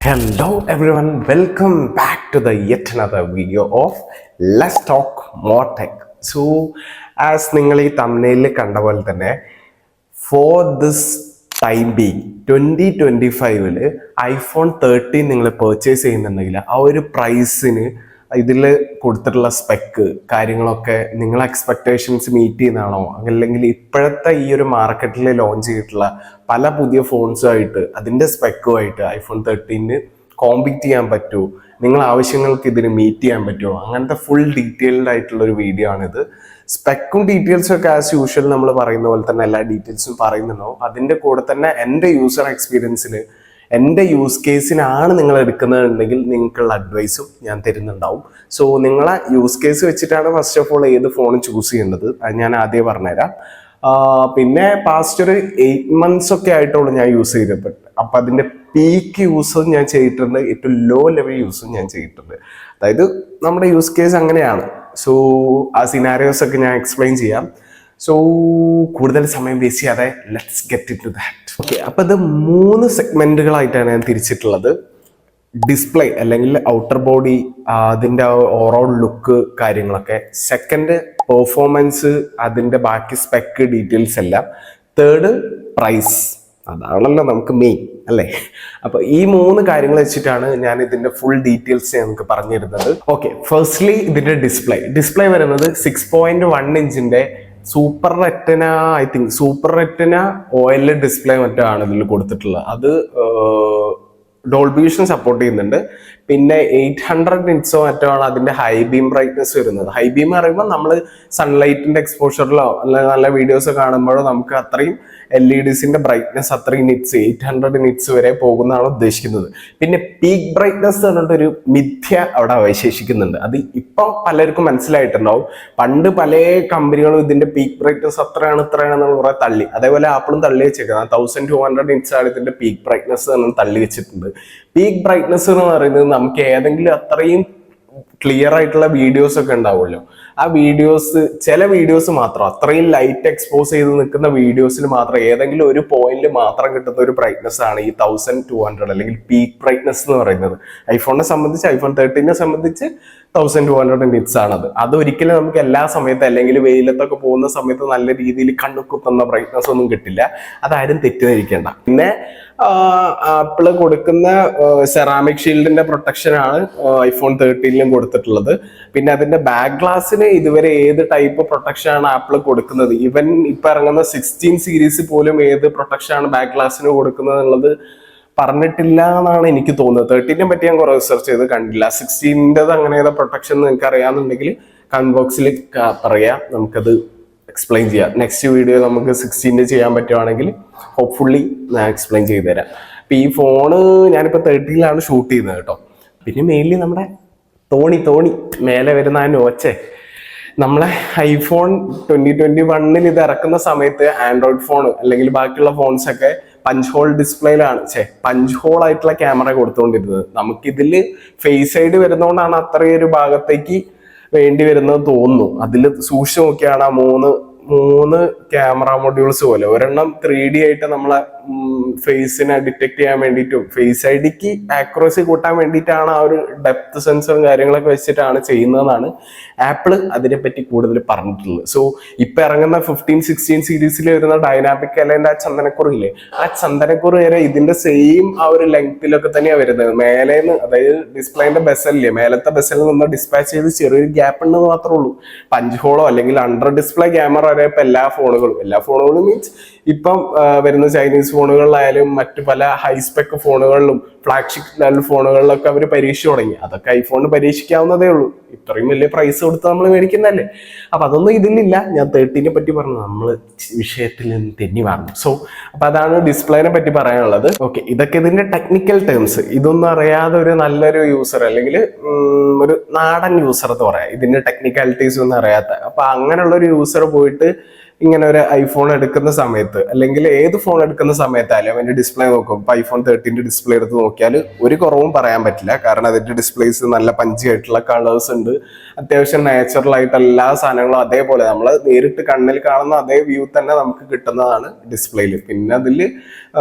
Hello everyone, welcome back to the yet another video of Let's Talk More Tech. So, as നിങ്ങൾ ഈ thumbnail കണ്ട പോലെ തന്നെ for this time being 2025 iPhone 13 നിങ്ങൾ purchase ചെയ്യുന്നുണ്ടെങ്കിൽ ആ ഒരു പ്രൈസിന് ഇതിൽ കൊടുത്തിട്ടുള്ള സ്പെക്ക് കാര്യങ്ങളൊക്കെ നിങ്ങളെ എക്സ്പെക്ടേഷൻസ് മീറ്റ് ചെയ്യുന്നതാണോ, അല്ലെങ്കിൽ ഇപ്പോഴത്തെ ഈ ഒരു മാർക്കറ്റിൽ ലോഞ്ച് ചെയ്തിട്ടുള്ള പല പുതിയ ഫോൺസുമായിട്ട് അതിൻ്റെ സ്പെക്കുമായിട്ട് ഐഫോൺ 13 കോമ്പീറ്റ് ചെയ്യാൻ പറ്റുമോ, നിങ്ങളെ ആവശ്യങ്ങൾക്ക് ഇതിന് മീറ്റ് ചെയ്യാൻ പറ്റുമോ, അങ്ങനത്തെ ഫുൾ ഡീറ്റെയിൽഡ് ആയിട്ടുള്ള ഒരു വീഡിയോ ആണിത്. സ്പെക്കും ഡീറ്റെയിൽസും ഒക്കെ ആസ് യൂഷ്വൽ നമ്മൾ പറയുന്ന പോലെ തന്നെ എല്ലാ ഡീറ്റെയിൽസും പറയുന്നുണ്ടാവും. അതിൻ്റെ കൂടെ തന്നെ എൻ്റെ യൂസർ എക്സ്പീരിയൻസിൽ എൻ്റെ യൂസ് കേസിനാണ് നിങ്ങൾ എടുക്കുന്നതെന്നുണ്ടെങ്കിൽ നിങ്ങൾക്കുള്ള അഡ്വൈസും ഞാൻ തരുന്നുണ്ടാവും. സോ നിങ്ങളെ യൂസ് കേസ് വെച്ചിട്ടാണ് ഫസ്റ്റ് ഓഫ് ഓൾ ഏത് ഫോൺ ചൂസ് ചെയ്യേണ്ടത്, അത് ഞാൻ ആദ്യം പറഞ്ഞുതരാം. പിന്നെ പാസ്റ്റ് ഒരു 8 months ഒക്കെ ആയിട്ടുള്ളൂ ഞാൻ യൂസ് ചെയ്തപ്പോൾ. അപ്പം അതിൻ്റെ പീക്ക് യൂസും ഞാൻ ചെയ്തിട്ടുണ്ട്, ഏറ്റവും ലോ ലെവൽ യൂസും ഞാൻ ചെയ്തിട്ടുണ്ട്. അതായത് നമ്മുടെ യൂസ് കേസ് അങ്ങനെയാണ്. സോ ആ സിനാരിയോസ് ഒക്കെ ഞാൻ എക്സ്പ്ലെയിൻ ചെയ്യാം. സോ കൂടുതൽ സമയം വേസ്റ്റ് ചെയ്യാതെ let's get into that. Okay, അപ്പോൾ ഇത് 3 സെഗ്മെന്റുകളായിട്ടാണ് ഞാൻ തിരിച്ചിട്ടുള്ളത്. ഡിസ്പ്ലേ അല്ലെങ്കിൽ ഔട്ടർ ബോഡി, അതിൻ്റെ ഓവറോൾ ലുക്ക് കാര്യങ്ങളൊക്കെ. സെക്കൻഡ് പെർഫോമൻസ്, അതിൻ്റെ ബാക്കി സ്പെക്ക് ഡീറ്റെയിൽസ് എല്ലാം. തേർഡ് പ്രൈസ്, അതാണല്ലോ നമുക്ക് മെയിൻ അല്ലേ. അപ്പൊ ഈ 3 കാര്യങ്ങൾ വെച്ചിട്ടാണ് ഞാൻ ഇതിന്റെ ഫുൾ ഡീറ്റെയിൽസ് നമുക്ക് പറഞ്ഞു തരുന്നത്. ഓക്കെ, ഫസ്റ്റ്ലി ഇതിന്റെ ഡിസ്പ്ലേ വരുന്നത് 6.1 ഇഞ്ചിന്റെ super retina, I think super retina OLED display മറ്റോ ആണ് ഇതിൽ കൊടുത്തിട്ടുള്ളത്. അത് ഡോൾബി വിഷൻ സപ്പോർട്ട് ചെയ്യുന്നുണ്ട്. പിന്നെ 800 nits മറ്റോ ആണ് അതിന്റെ ഹൈ ബീം ബ്രൈറ്റ്നസ് വരുന്നത്. ഹൈ ബീം പറയുമ്പോൾ നമ്മൾ സൺലൈറ്റിന്റെ എക്സ്പോഷറിലോ അല്ലെങ്കിൽ നല്ല വീഡിയോസ് കാണുമ്പോഴോ നമുക്ക് അത്രയും LEDസിന്റെ ബ്രൈറ്റ്നസ് അത്രയും നിറ്റ്സ് 800 nits വരെ പോകുന്നതാണ് ഉദ്ദേശിക്കുന്നത്. പിന്നെ പീക്ക് ബ്രൈറ്റ്നസ് പറഞ്ഞിട്ടൊരു മിഥ്യ അവിടെ അവശേഷിക്കുന്നുണ്ട്. അത് ഇപ്പം പലർക്കും മനസ്സിലായിട്ടുണ്ടാവും. പണ്ട് പല കമ്പനികളും ഇതിന്റെ പീക്ക് ബ്രൈറ്റ്നസ് ഇത്രയാണെന്ന് കുറെ തള്ളി. അതേപോലെ ആപ്പിളും തള്ളി വെച്ചേക്കുന്നത് 1200 nits ആണ് ഇതിന്റെ പീക്ക് ബ്രൈറ്റ്നസ് എന്ന് തള്ളി വെച്ചിട്ടുണ്ട്. പീക്ക് ബ്രൈറ്റ്നസ് എന്ന് പറയുന്നത് നമുക്ക് ഏതെങ്കിലും അത്രയും ക്ലിയർ ആയിട്ടുള്ള വീഡിയോസ് ഒക്കെ ഉണ്ടാവുമല്ലോ, ആ വീഡിയോസ്, ചില വീഡിയോസ് മാത്രം അത്രയും ലൈറ്റ് എക്സ്പോസ് ചെയ്ത് നിൽക്കുന്ന വീഡിയോസിൽ മാത്രം ഏതെങ്കിലും ഒരു പോയിന്റിൽ മാത്രം കിട്ടുന്ന ഒരു ബ്രൈറ്റ്നസ് ആണ് ഈ 1200 അല്ലെങ്കിൽ പീക്ക് ബ്രൈറ്റ്നസ് എന്ന് പറയുന്നത്. ഐഫോണിനെ സംബന്ധിച്ച്, ഐഫോൺ 13 സംബന്ധിച്ച് 1200 nits ആണത്. അതൊരിക്കലും നമുക്ക് എല്ലാ സമയത്തും അല്ലെങ്കിൽ വെയിലത്തൊക്കെ പോകുന്ന സമയത്ത് നല്ല രീതിയിൽ കണ്ണുക്കുത്തുന്ന ബ്രൈറ്റ്നസ് ഒന്നും കിട്ടില്ല. അതാരും തെറ്റിദ്ധരിക്കേണ്ട. പിന്നെ ആപ്പിള് കൊടുക്കുന്ന സെറാമിക് ഷീൽഡിന്റെ പ്രൊട്ടക്ഷൻ ആണ് ഐഫോൺ 13 കൊടുത്തിട്ടുള്ളത്. പിന്നെ അതിന്റെ ബാക്ക് ഗ്ലാസിന് ഇതുവരെ ഏത് ടൈപ്പ് പ്രൊട്ടക്ഷൻ ആണ് ആപ്പിൾ കൊടുക്കുന്നത്, ഇവൻ ഇപ്പൊ ഇറങ്ങുന്ന 16 സീരീസ് പോലും ഏത് പ്രൊട്ടക്ഷൻ ആണ് ബാക്ക് ഗ്ലാസിന് കൊടുക്കുന്നത് എന്നുള്ളത് പറഞ്ഞിട്ടില്ല എന്നാണ് എനിക്ക് തോന്നുന്നത്. 13 പറ്റി ഞാൻ കുറെ റിസർച്ച് ചെയ്ത് കണ്ടില്ല. 16 അങ്ങനെ ഏതാ പ്രൊട്ടക്ഷൻ നിങ്ങൾക്ക് അറിയാമെന്നുണ്ടെങ്കിൽ കമന്റ് ബോക്സിൽ പറയാം, നമുക്കത് എക്സ്പ്ലെയിൻ ചെയ്യാം. നെക്സ്റ്റ് വീഡിയോ നമുക്ക് 16 ചെയ്യാൻ പറ്റുവാണെങ്കിൽ ഹോപ്പ്ഫുള്ളി ഞാൻ എക്സ്പ്ലെയിൻ ചെയ്തു തരാം. അപ്പൊ ഈ ഫോണ് ഞാനിപ്പോ 13 ഷൂട്ട് ചെയ്യുന്നത് കേട്ടോ. പിന്നെ മെയിൻലി നമ്മുടെ തോണി മേലെ വരുന്ന ആ നോച്ചേ, നമ്മളെ ഐഫോൺ 2021 ഇത് ഇറക്കുന്ന സമയത്ത് ആൻഡ്രോയിഡ് ഫോൺ അല്ലെങ്കിൽ ബാക്കിയുള്ള ഫോൺസ് ഒക്കെ പഞ്ച് ഹോൾ ഡിസ്പ്ലേയിലാണ്, പഞ്ച് ഹോൾ ആയിട്ടുള്ള ക്യാമറ കൊടുത്തുകൊണ്ടിരുന്നത്. നമുക്കിതിൽ ഫേസ് സൈഡ് വരുന്നതുകൊണ്ടാണ് അത്രയും ഒരു ഭാഗത്തേക്ക് വേണ്ടി വരുന്നത് തോന്നുന്നു. അതിൽ സൂക്ഷിച്ച് നോക്കിയാണ് ആ മൂന്ന് ക്യാമറ മൊഡ്യൂൾസ് പോലെ, ഒരെണ്ണം 3D ആയിട്ട് നമ്മളെ ഫേസിനെ ഡിറ്റക്ട് ചെയ്യാൻ വേണ്ടിയിട്ടും ഫേസ് ഐഡിക്ക് ആക്യുറസി കൂട്ടാൻ വേണ്ടിയിട്ടാണ് ആ ഒരു ഡെപ്ത് സെൻസറും കാര്യങ്ങളൊക്കെ വെച്ചിട്ടാണ് ചെയ്യുന്നതെന്നാണ് ആപ്പിള് അതിനെപ്പറ്റി കൂടുതൽ പറഞ്ഞിട്ടുള്ളത്. സോ ഇപ്പൊ ഇറങ്ങുന്ന 15-16 സീരീസിൽ വരുന്ന ഡൈനാമിക് അലൈൻ്റെ ആ ചന്ദനക്കുറില്ലേ, ആ ചന്ദനക്കുറി വരെ ഇതിന്റെ സെയിം ആ ഒരു ലെങ്തിലൊക്കെ തന്നെയാണ് വരുന്നത്. മേലേന്ന്, അതായത് ഡിസ്പ്ലേന്റെ ബെസലില്ലേ, മേലത്തെ ബെസലിൽ നിന്ന് ഡിസ്പാച്ച് ചെയ്ത് ചെറിയൊരു ഗ്യാപ്പ് ഉണ്ടെന്ന് മാത്രമേ ഉള്ളൂ. പഞ്ച് ഹോളോ അല്ലെങ്കിൽ അണ്ടർ ഡിസ്പ്ലേ ക്യാമറ വരെ ഇപ്പൊ എല്ലാ ഫോണുകളും മീൻസ് ഇപ്പം വരുന്ന ചൈനീസ് ഫോണുകളിലായാലും മറ്റു പല ഹൈസ്പെക് ഫോണുകളിലും ഫ്ലാഗ്ഷിപ്പ് ലെവൽ ഫോണുകളിലൊക്കെ അവർ പരീക്ഷിച്ചു തുടങ്ങി. അതൊക്കെ ഐഫോണിന് പരീക്ഷിക്കാവുന്നതേ ഉള്ളൂ. ഇത്രയും വലിയ പ്രൈസ് കൊടുത്ത് നമ്മൾ മേടിക്കുന്നതല്ലേ. അപ്പൊ അതൊന്നും ഇതിലില്ല. ഞാൻ 13 പറ്റി പറഞ്ഞു, നമ്മൾ വിഷയത്തിൽ നിന്ന് തെന്നി പറഞ്ഞു. സോ അപ്പൊ അതാണ് ഡിസ്പ്ലേനെ പറ്റി പറയാനുള്ളത്. ഓക്കെ, ഇതൊക്കെ ഇതിന്റെ ടെക്നിക്കൽ ടേംസ്. ഇതൊന്നും അറിയാതെ ഒരു നല്ലൊരു യൂസർ അല്ലെങ്കിൽ ഒരു നാടൻ യൂസർ എന്ന് പറയാം, ഇതിന്റെ ടെക്നിക്കാലിറ്റീസ് ഒന്നും അറിയാത്ത, അപ്പൊ അങ്ങനെയുള്ള ഒരു യൂസർ പോയിട്ട് ഇങ്ങനെ ഒരു ഐഫോൺ എടുക്കുന്ന സമയത്ത് അല്ലെങ്കിൽ ഏത് ഫോൺ എടുക്കുന്ന സമയത്തായാലും അതിന്റെ ഡിസ്പ്ലേ നോക്കും. ഇപ്പൊ ഐഫോൺ 13 ഡിസ്പ്ലേ എടുത്ത് നോക്കിയാൽ ഒരു കുറവും പറയാൻ പറ്റില്ല. കാരണം അതിന്റെ ഡിസ്പ്ലേസ് നല്ല പഞ്ചി ആയിട്ടുള്ള കളേഴ്സ് ഉണ്ട്, അത്യാവശ്യം നാച്ചുറൽ ആയിട്ട് എല്ലാ സാധനങ്ങളും അതേപോലെ നമ്മൾ നേരിട്ട് കണ്ണിൽ കാണുന്ന അതേ വ്യൂ തന്നെ നമുക്ക് കിട്ടുന്നതാണ് ഡിസ്പ്ലേയിൽ. പിന്നെ അതിൽ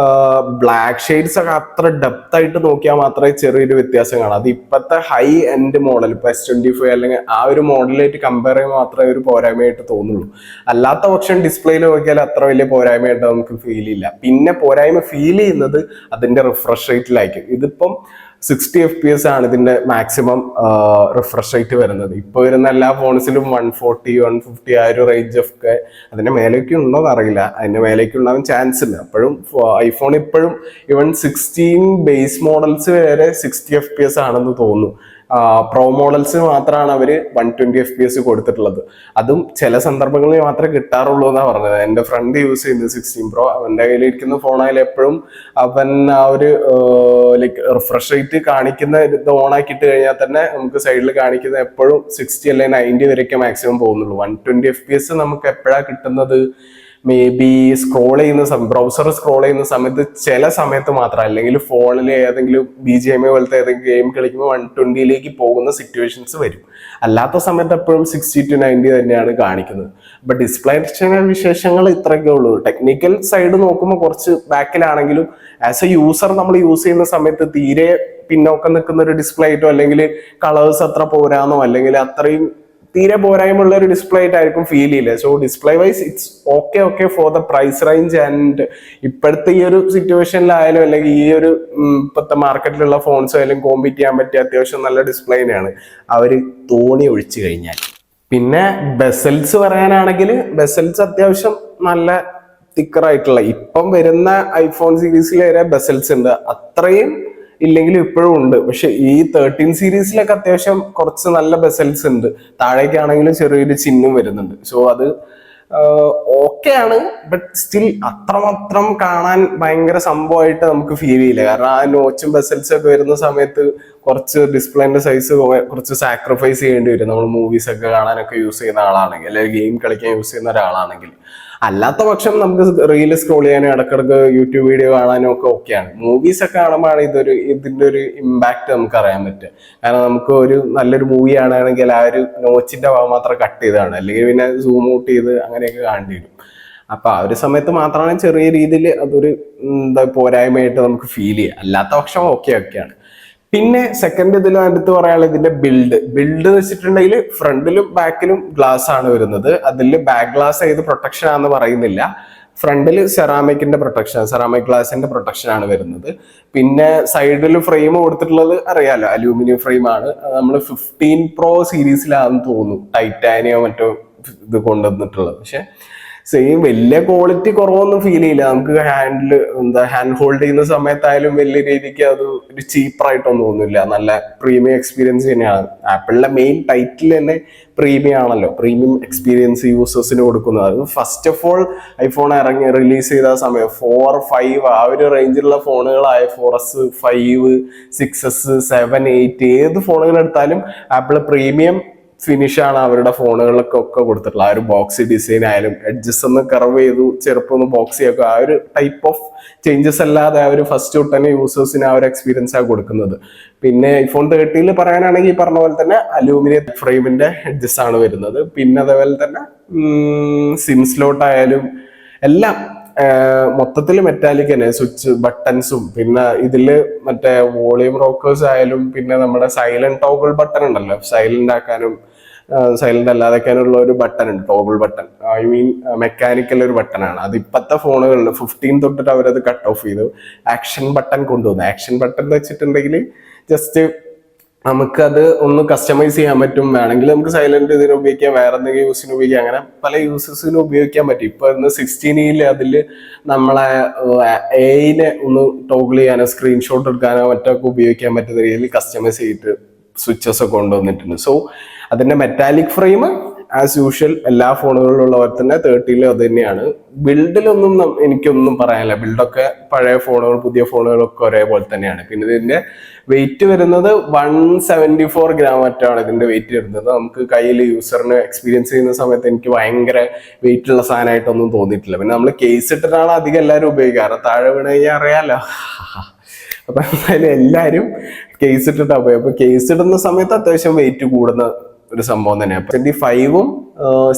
ബ്ലാക്ക് ഷെയ്ഡ്സ് ഒക്കെ അത്ര ഡെപ്ത് ആയിട്ട് നോക്കിയാൽ മാത്രമേ ചെറിയൊരു വ്യത്യാസം കാണാം. അത് ഇപ്പോഴത്തെ ഹൈ എൻഡ് മോഡൽ ഇപ്പൊ S25 അല്ലെങ്കിൽ ആ ഒരു മോഡലായിട്ട് കമ്പയർ ചെയ്യുമ്പോൾ മാത്രമേ ഒരു പോരായ്മയായിട്ട് തോന്നുള്ളൂ. അല്ലാത്ത പക്ഷം ഡിസ്പ്ലേയിൽ നോക്കിയാൽ അത്ര വലിയ പോരായ്മയായിട്ട് നമുക്ക് ഫീൽ ചെയ്യില്ല. പിന്നെ പോരായ്മ ഫീൽ ചെയ്യുന്നത് അതിന്റെ റിഫ്രഷ് റേറ്റിലായിരിക്കും. ഇതിപ്പം 60 FPS ആണ് ഇതിന്റെ മാക്സിമം റിഫ്രഷ് റേറ്റ് വരുന്നത്. ഇപ്പൊ വരുന്ന എല്ലാ ഫോൺസിലും 140 150 ആ ഒരു റേഞ്ച് ഒക്കെ അതിന്റെ മേലേക്ക് ഉണ്ടോ എന്ന് അറിയില്ല. അതിന്റെ മേലേക്ക് ഉണ്ടാവാൻ ചാൻസ് ഇല്ല. അപ്പോഴും ഐഫോൺ ഇപ്പോഴും ഈവൻ 16 ബേസ് മോഡൽസ് വരെ 60 FPS ആണെന്ന് തോന്നുന്നു. പ്രോ മോഡൽസ് മാത്രമാണ് അവര് 120 FPS കൊടുത്തിട്ടുള്ളത്. അതും ചില സന്ദർഭങ്ങളിൽ മാത്രമേ കിട്ടാറുള്ളൂ എന്നാണ് പറഞ്ഞത്. എന്റെ ഫ്രണ്ട് യൂസ് ചെയ്യുന്നത് 16 Pro, അവന്റെ കയ്യിൽ ഇരിക്കുന്ന ഫോണായാലും എപ്പോഴും അവൻ ആ ഒരു ലൈക്ക് റിഫ്രഷ് റേറ്റ് കാണിക്കുന്ന ഇത് ഓൺ ആക്കിയിട്ട് കഴിഞ്ഞാൽ തന്നെ നമുക്ക് സൈഡിൽ കാണിക്കുന്ന എപ്പോഴും 60 അല്ലെങ്കിൽ 90 വരെയൊക്കെ മാക്സിമം പോകുന്നുള്ളൂ. 120 FPS നമുക്ക് എപ്പോഴാണ് കിട്ടുന്നത്? മേ ബി സ്ക്രോൾ ചെയ്യുന്ന ബ്രൗസർ സ്ക്രോൾ ചെയ്യുന്ന സമയത്ത് ചില സമയത്ത് മാത്രം, അല്ലെങ്കിൽ ഫോണിൽ ഏതെങ്കിലും BGMI പോലത്തെ ഏതെങ്കിലും ഗെയിം കളിക്കുമ്പോൾ 120ലേക്ക് പോകുന്ന സിറ്റുവേഷൻസ് വരും. അല്ലാത്ത സമയത്ത് എപ്പോഴും 60 to 90 തന്നെയാണ് കാണിക്കുന്നത്. അപ്പൊ ഡിസ്പ്ലേ വിശേഷങ്ങൾ ഇത്രയൊക്കെ ഉള്ളൂ. ടെക്നിക്കൽ സൈഡ് നോക്കുമ്പോൾ കുറച്ച് ബാക്കിലാണെങ്കിലും ആസ് എ യൂസർ നമ്മൾ യൂസ് ചെയ്യുന്ന സമയത്ത് തീരെ പിന്നോക്കം നിൽക്കുന്ന ഒരു ഡിസ്പ്ലേ ആയിട്ടോ അല്ലെങ്കിൽ കളേഴ്സ് അത്ര പോരാന്നോ അല്ലെങ്കിൽ അത്രയും തീരെ പോരായ്മയുള്ള ഒരു ഡിസ്പ്ലേ ആയിട്ടായിരിക്കും ഫീൽ ചെയ്യില്ല. So display wise it's okay for the price range. And ഇപ്പോഴത്തെ ഈ ഒരു സിറ്റുവേഷനിലായാലും അല്ലെങ്കിൽ ഈ ഒരു ഇപ്പോഴത്തെ മാർക്കറ്റിലുള്ള ഫോൺസ് ആയാലും കോമ്പീറ്റ് ചെയ്യാൻ പറ്റിയ അത്യാവശ്യം നല്ല ഡിസ്പ്ലേ തന്നെയാണ് അവർ തോണി ഒഴിച്ചു കഴിഞ്ഞാൽ. പിന്നെ ബെസൽസ് പറയാനാണെങ്കിൽ ബെസൽസ് അത്യാവശ്യം നല്ല തിക്കറായിട്ടുള്ള ഇപ്പം വരുന്ന ഐഫോൺ സീരീസിൽ വരെ ബെസൽസ് ഉണ്ട്. അത്രയും ഇല്ലെങ്കിലും ഇപ്പോഴും ഉണ്ട്. പക്ഷെ ഈ 13 സീരീസിലൊക്കെ അത്യാവശ്യം കുറച്ച് നല്ല ബെസൽസ് ഉണ്ട്. താഴേക്കാണെങ്കിലും ചെറിയൊരു ചിഹ്നം വരുന്നുണ്ട്. സോ അത് ഓക്കെ ആണ്. ബട്ട് സ്റ്റിൽ അത്രമാത്രം കാണാൻ ഭയങ്കര സംഭവമായിട്ട് നമുക്ക് ഫീൽ ചെയ്യില്ല. കാരണം ആ നോച്ചും ബെസൽസും ഒക്കെ വരുന്ന സമയത്ത് കുറച്ച് ഡിസ്പ്ലേന്റെ സൈസ് കുറച്ച് സാക്രിഫൈസ് ചെയ്യേണ്ടി വരും. നമ്മൾ മൂവീസ് ഒക്കെ കാണാനൊക്കെ യൂസ് ചെയ്യുന്ന ആളാണെങ്കിൽ, അല്ലെങ്കിൽ ഗെയിം കളിക്കാൻ യൂസ് ചെയ്യുന്ന ഒരാളാണെങ്കിൽ. അല്ലാത്ത പക്ഷം നമുക്ക് റീല് സ്ക്രോൾ ചെയ്യാനും ഇടക്കിടക്ക് യൂട്യൂബ് വീഡിയോ കാണാനും ഒക്കെ ഓക്കെയാണ്. മൂവീസ് ഒക്കെ കാണുമ്പോഴാണ് ഇതിന്റെ ഒരു ഇമ്പാക്ട് നമുക്ക് അറിയാൻ പറ്റുക. കാരണം നമുക്ക് ഒരു നല്ലൊരു മൂവി ആണെങ്കിൽ ആ ഒരു നോച്ചിന്റെ ഭാഗം മാത്രം കട്ട് ചെയ്താണ്, അല്ലെങ്കിൽ പിന്നെ സൂം ഔട്ട് ചെയ്ത് അങ്ങനെയൊക്കെ കാണേണ്ടി വരും. അപ്പൊ ആ ഒരു സമയത്ത് മാത്രമാണ് ചെറിയ രീതിയിൽ അതൊരു പോരായ്മയായിട്ട് നമുക്ക് ഫീൽ ചെയ്യുക. അല്ലാത്ത പക്ഷം ഒക്കെയാണ്. പിന്നെ സെക്കൻഡ് ഇതിൽ അടുത്ത് പറയാനുള്ള ഇതിന്റെ ബിൽഡ് എന്ന് വെച്ചിട്ടുണ്ടെങ്കിൽ ഫ്രണ്ടിലും ബാക്കിലും ഗ്ലാസ് ആണ് വരുന്നത്. അതിൽ ബാക്ക് ഗ്ലാസ് ഏത് പ്രൊട്ടക്ഷൻ ആണെന്ന് പറയുന്നില്ല. ഫ്രണ്ടിൽ സെറാമിക്കിന്റെ പ്രൊട്ടക്ഷൻ, സെറാമിക് ഗ്ലാസിന്റെ പ്രൊട്ടക്ഷൻ ആണ് വരുന്നത്. പിന്നെ സൈഡിൽ ഫ്രെയിം കൊടുത്തിട്ടുള്ളത് അറിയാലോ, അലൂമിനിയം ഫ്രെയിം ആണ്. നമ്മൾ 15 Pro സീരീസിലാണെന്ന് തോന്നുന്നു ടൈറ്റാനിയോ മറ്റോ ഇത് കൊണ്ടുവന്നിട്ടുള്ളത്. പക്ഷെ സെയിം വലിയ ക്വാളിറ്റി കുറവൊന്നും ഫീൽ ചെയ്യില്ല. നമുക്ക് ഹാൻഡ് ഹോൾഡ് ചെയ്യുന്ന സമയത്തായാലും വലിയ രീതിക്ക് അത് ഒരു ചീപ്പറായിട്ടൊന്നും തോന്നില്ല. നല്ല പ്രീമിയം എക്സ്പീരിയൻസ് തന്നെയാണ്. ആപ്പിളിന്റെ മെയിൻ ടൈറ്റിൽ തന്നെ പ്രീമിയം ആണല്ലോ, പ്രീമിയം എക്സ്പീരിയൻസ് യൂസേഴ്സിന് കൊടുക്കുന്നത്. അത് first of all iPhone release ചെയ്ത സമയം 4, 5 ആ ഒരു റേഞ്ചിലുള്ള ഫോണുകളായ 4S, 5, 6S, 7, 8 ഏത് ഫോണുകൾ എടുത്താലും ആപ്പിൾ പ്രീമിയം ഫിനിഷാണ് അവരുടെ ഫോണുകൾക്കൊക്കെ കൊടുത്തിട്ടുള്ളത്. ആ ഒരു ബോക്സി ഡിസൈൻ ആയാലും എഡ്ജസ് ഒന്ന് കർവ് ചെയ്തു ചെറുപ്പം ഒന്ന് ബോക്സി ആക്കുക, ആ ഒരു ടൈപ്പ് ഓഫ് ചേഞ്ചസ് അല്ലാതെ ആ ഒരു ഫസ്റ്റ് തൊട്ട് തന്നെ യൂസേഴ്സിന് ആ ഒരു എക്സ്പീരിയൻസ് ആണ് കൊടുക്കുന്നത്. പിന്നെ ഐഫോൺ 30 പറയാനാണെങ്കിൽ ഈ പറഞ്ഞ പോലെ തന്നെ അലൂമിനിയം ഫ്രെയിമിന്റെ എഡ്ജസ് ആണ് വരുന്നത്. പിന്നെ അതേപോലെ തന്നെ സിം സ്ലോട്ട് ആയാലും എല്ലാം മൊത്തത്തിൽ മെറ്റാലിക് തന്നെ. സ്വിച്ച് ബട്ടൺസും പിന്നെ ഇതില് മറ്റേ വോളിയം റോക്കേഴ്സ് ആയാലും പിന്നെ നമ്മുടെ സൈലന്റ് ടോഗിൾ ബട്ടൺ ഉണ്ടല്ലോ, സൈലന്റ് ആക്കാനും സൈലന്റ് അല്ലാതെക്കാനുള്ള ഒരു ബട്ടൺ ഉണ്ട്, toggle button. I mean mechanical ഒരു ബട്ടൺ ആണ്. അത് ഇപ്പോഴത്തെ ഫോണുകളിൽ 15 തൊട്ടിട്ട് അവരത് കട്ട് ഓഫ് ചെയ്തു. ആക്ഷൻ ബട്ടൺ കൊണ്ടുവന്നു. ആക്ഷൻ ബട്ടൺ എന്ന് വെച്ചിട്ടുണ്ടെങ്കിൽ ജസ്റ്റ് നമുക്കത് ഒന്ന് കസ്റ്റമൈസ് ചെയ്യാൻ പറ്റും. വേണമെങ്കിൽ നമുക്ക് സൈലന്റ് ഇതിന് ഉപയോഗിക്കാം, വേറെ എന്തെങ്കിലും യൂസിന് ഉപയോഗിക്കാം, അങ്ങനെ പല യൂസസിനും ഉപയോഗിക്കാൻ പറ്റും. ഇപ്പൊ 16 അതിൽ നമ്മളെ AI ഒന്ന് ടോഗിൾ ചെയ്യാനോ സ്ക്രീൻഷോട്ട് എടുക്കാനോ മറ്റൊക്കെ ഉപയോഗിക്കാൻ പറ്റുന്ന രീതിയിൽ കസ്റ്റമൈസ് ചെയ്തിട്ട് സ്വിച്ചസ് ഒക്കെ കൊണ്ടുവന്നിട്ടുണ്ട്. സോ അതിന്റെ മെറ്റാലിക് ഫ്രെയിം ആസ് യൂഷ്വൽ എല്ലാ ഫോണുകളിലുള്ള പോലെ തന്നെ 30 അത് തന്നെയാണ്. ബിൽഡിലൊന്നും എനിക്കൊന്നും പറയാനില്ല. ബിൽഡൊക്കെ പഴയ ഫോണുകൾ പുതിയ ഫോണുകളൊക്കെ ഒരേപോലെ തന്നെയാണ്. പിന്നെ ഇതിന്റെ വെയിറ്റ് വരുന്നത് 174 ഗ്രാം മറ്റാണ് ഇതിന്റെ വെയിറ്റ് വരുന്നത്. നമുക്ക് കയ്യിൽ യൂസറിന് എക്സ്പീരിയൻസ് ചെയ്യുന്ന സമയത്ത് എനിക്ക് ഭയങ്കര വെയിറ്റ് ഉള്ള സാധനമായിട്ടൊന്നും തോന്നിയിട്ടില്ല. പിന്നെ നമ്മൾ കേസ് ഇട്ടിട്ടാണ് അധികം എല്ലാവരും ഉപയോഗിക്കാറ്. താഴെ വീണ് കഴിഞ്ഞാൽ അറിയാലോ. അപ്പൊ എന്തായാലും എല്ലാവരും കേസ് ഇട്ടിട്ടാണ് പോയി. അപ്പൊ കേസ് ഇടുന്ന സമയത്ത് അത്യാവശ്യം വെയിറ്റ് കൂടുന്ന ഒരു സംഭവം തന്നെയാണ്. 25ഉം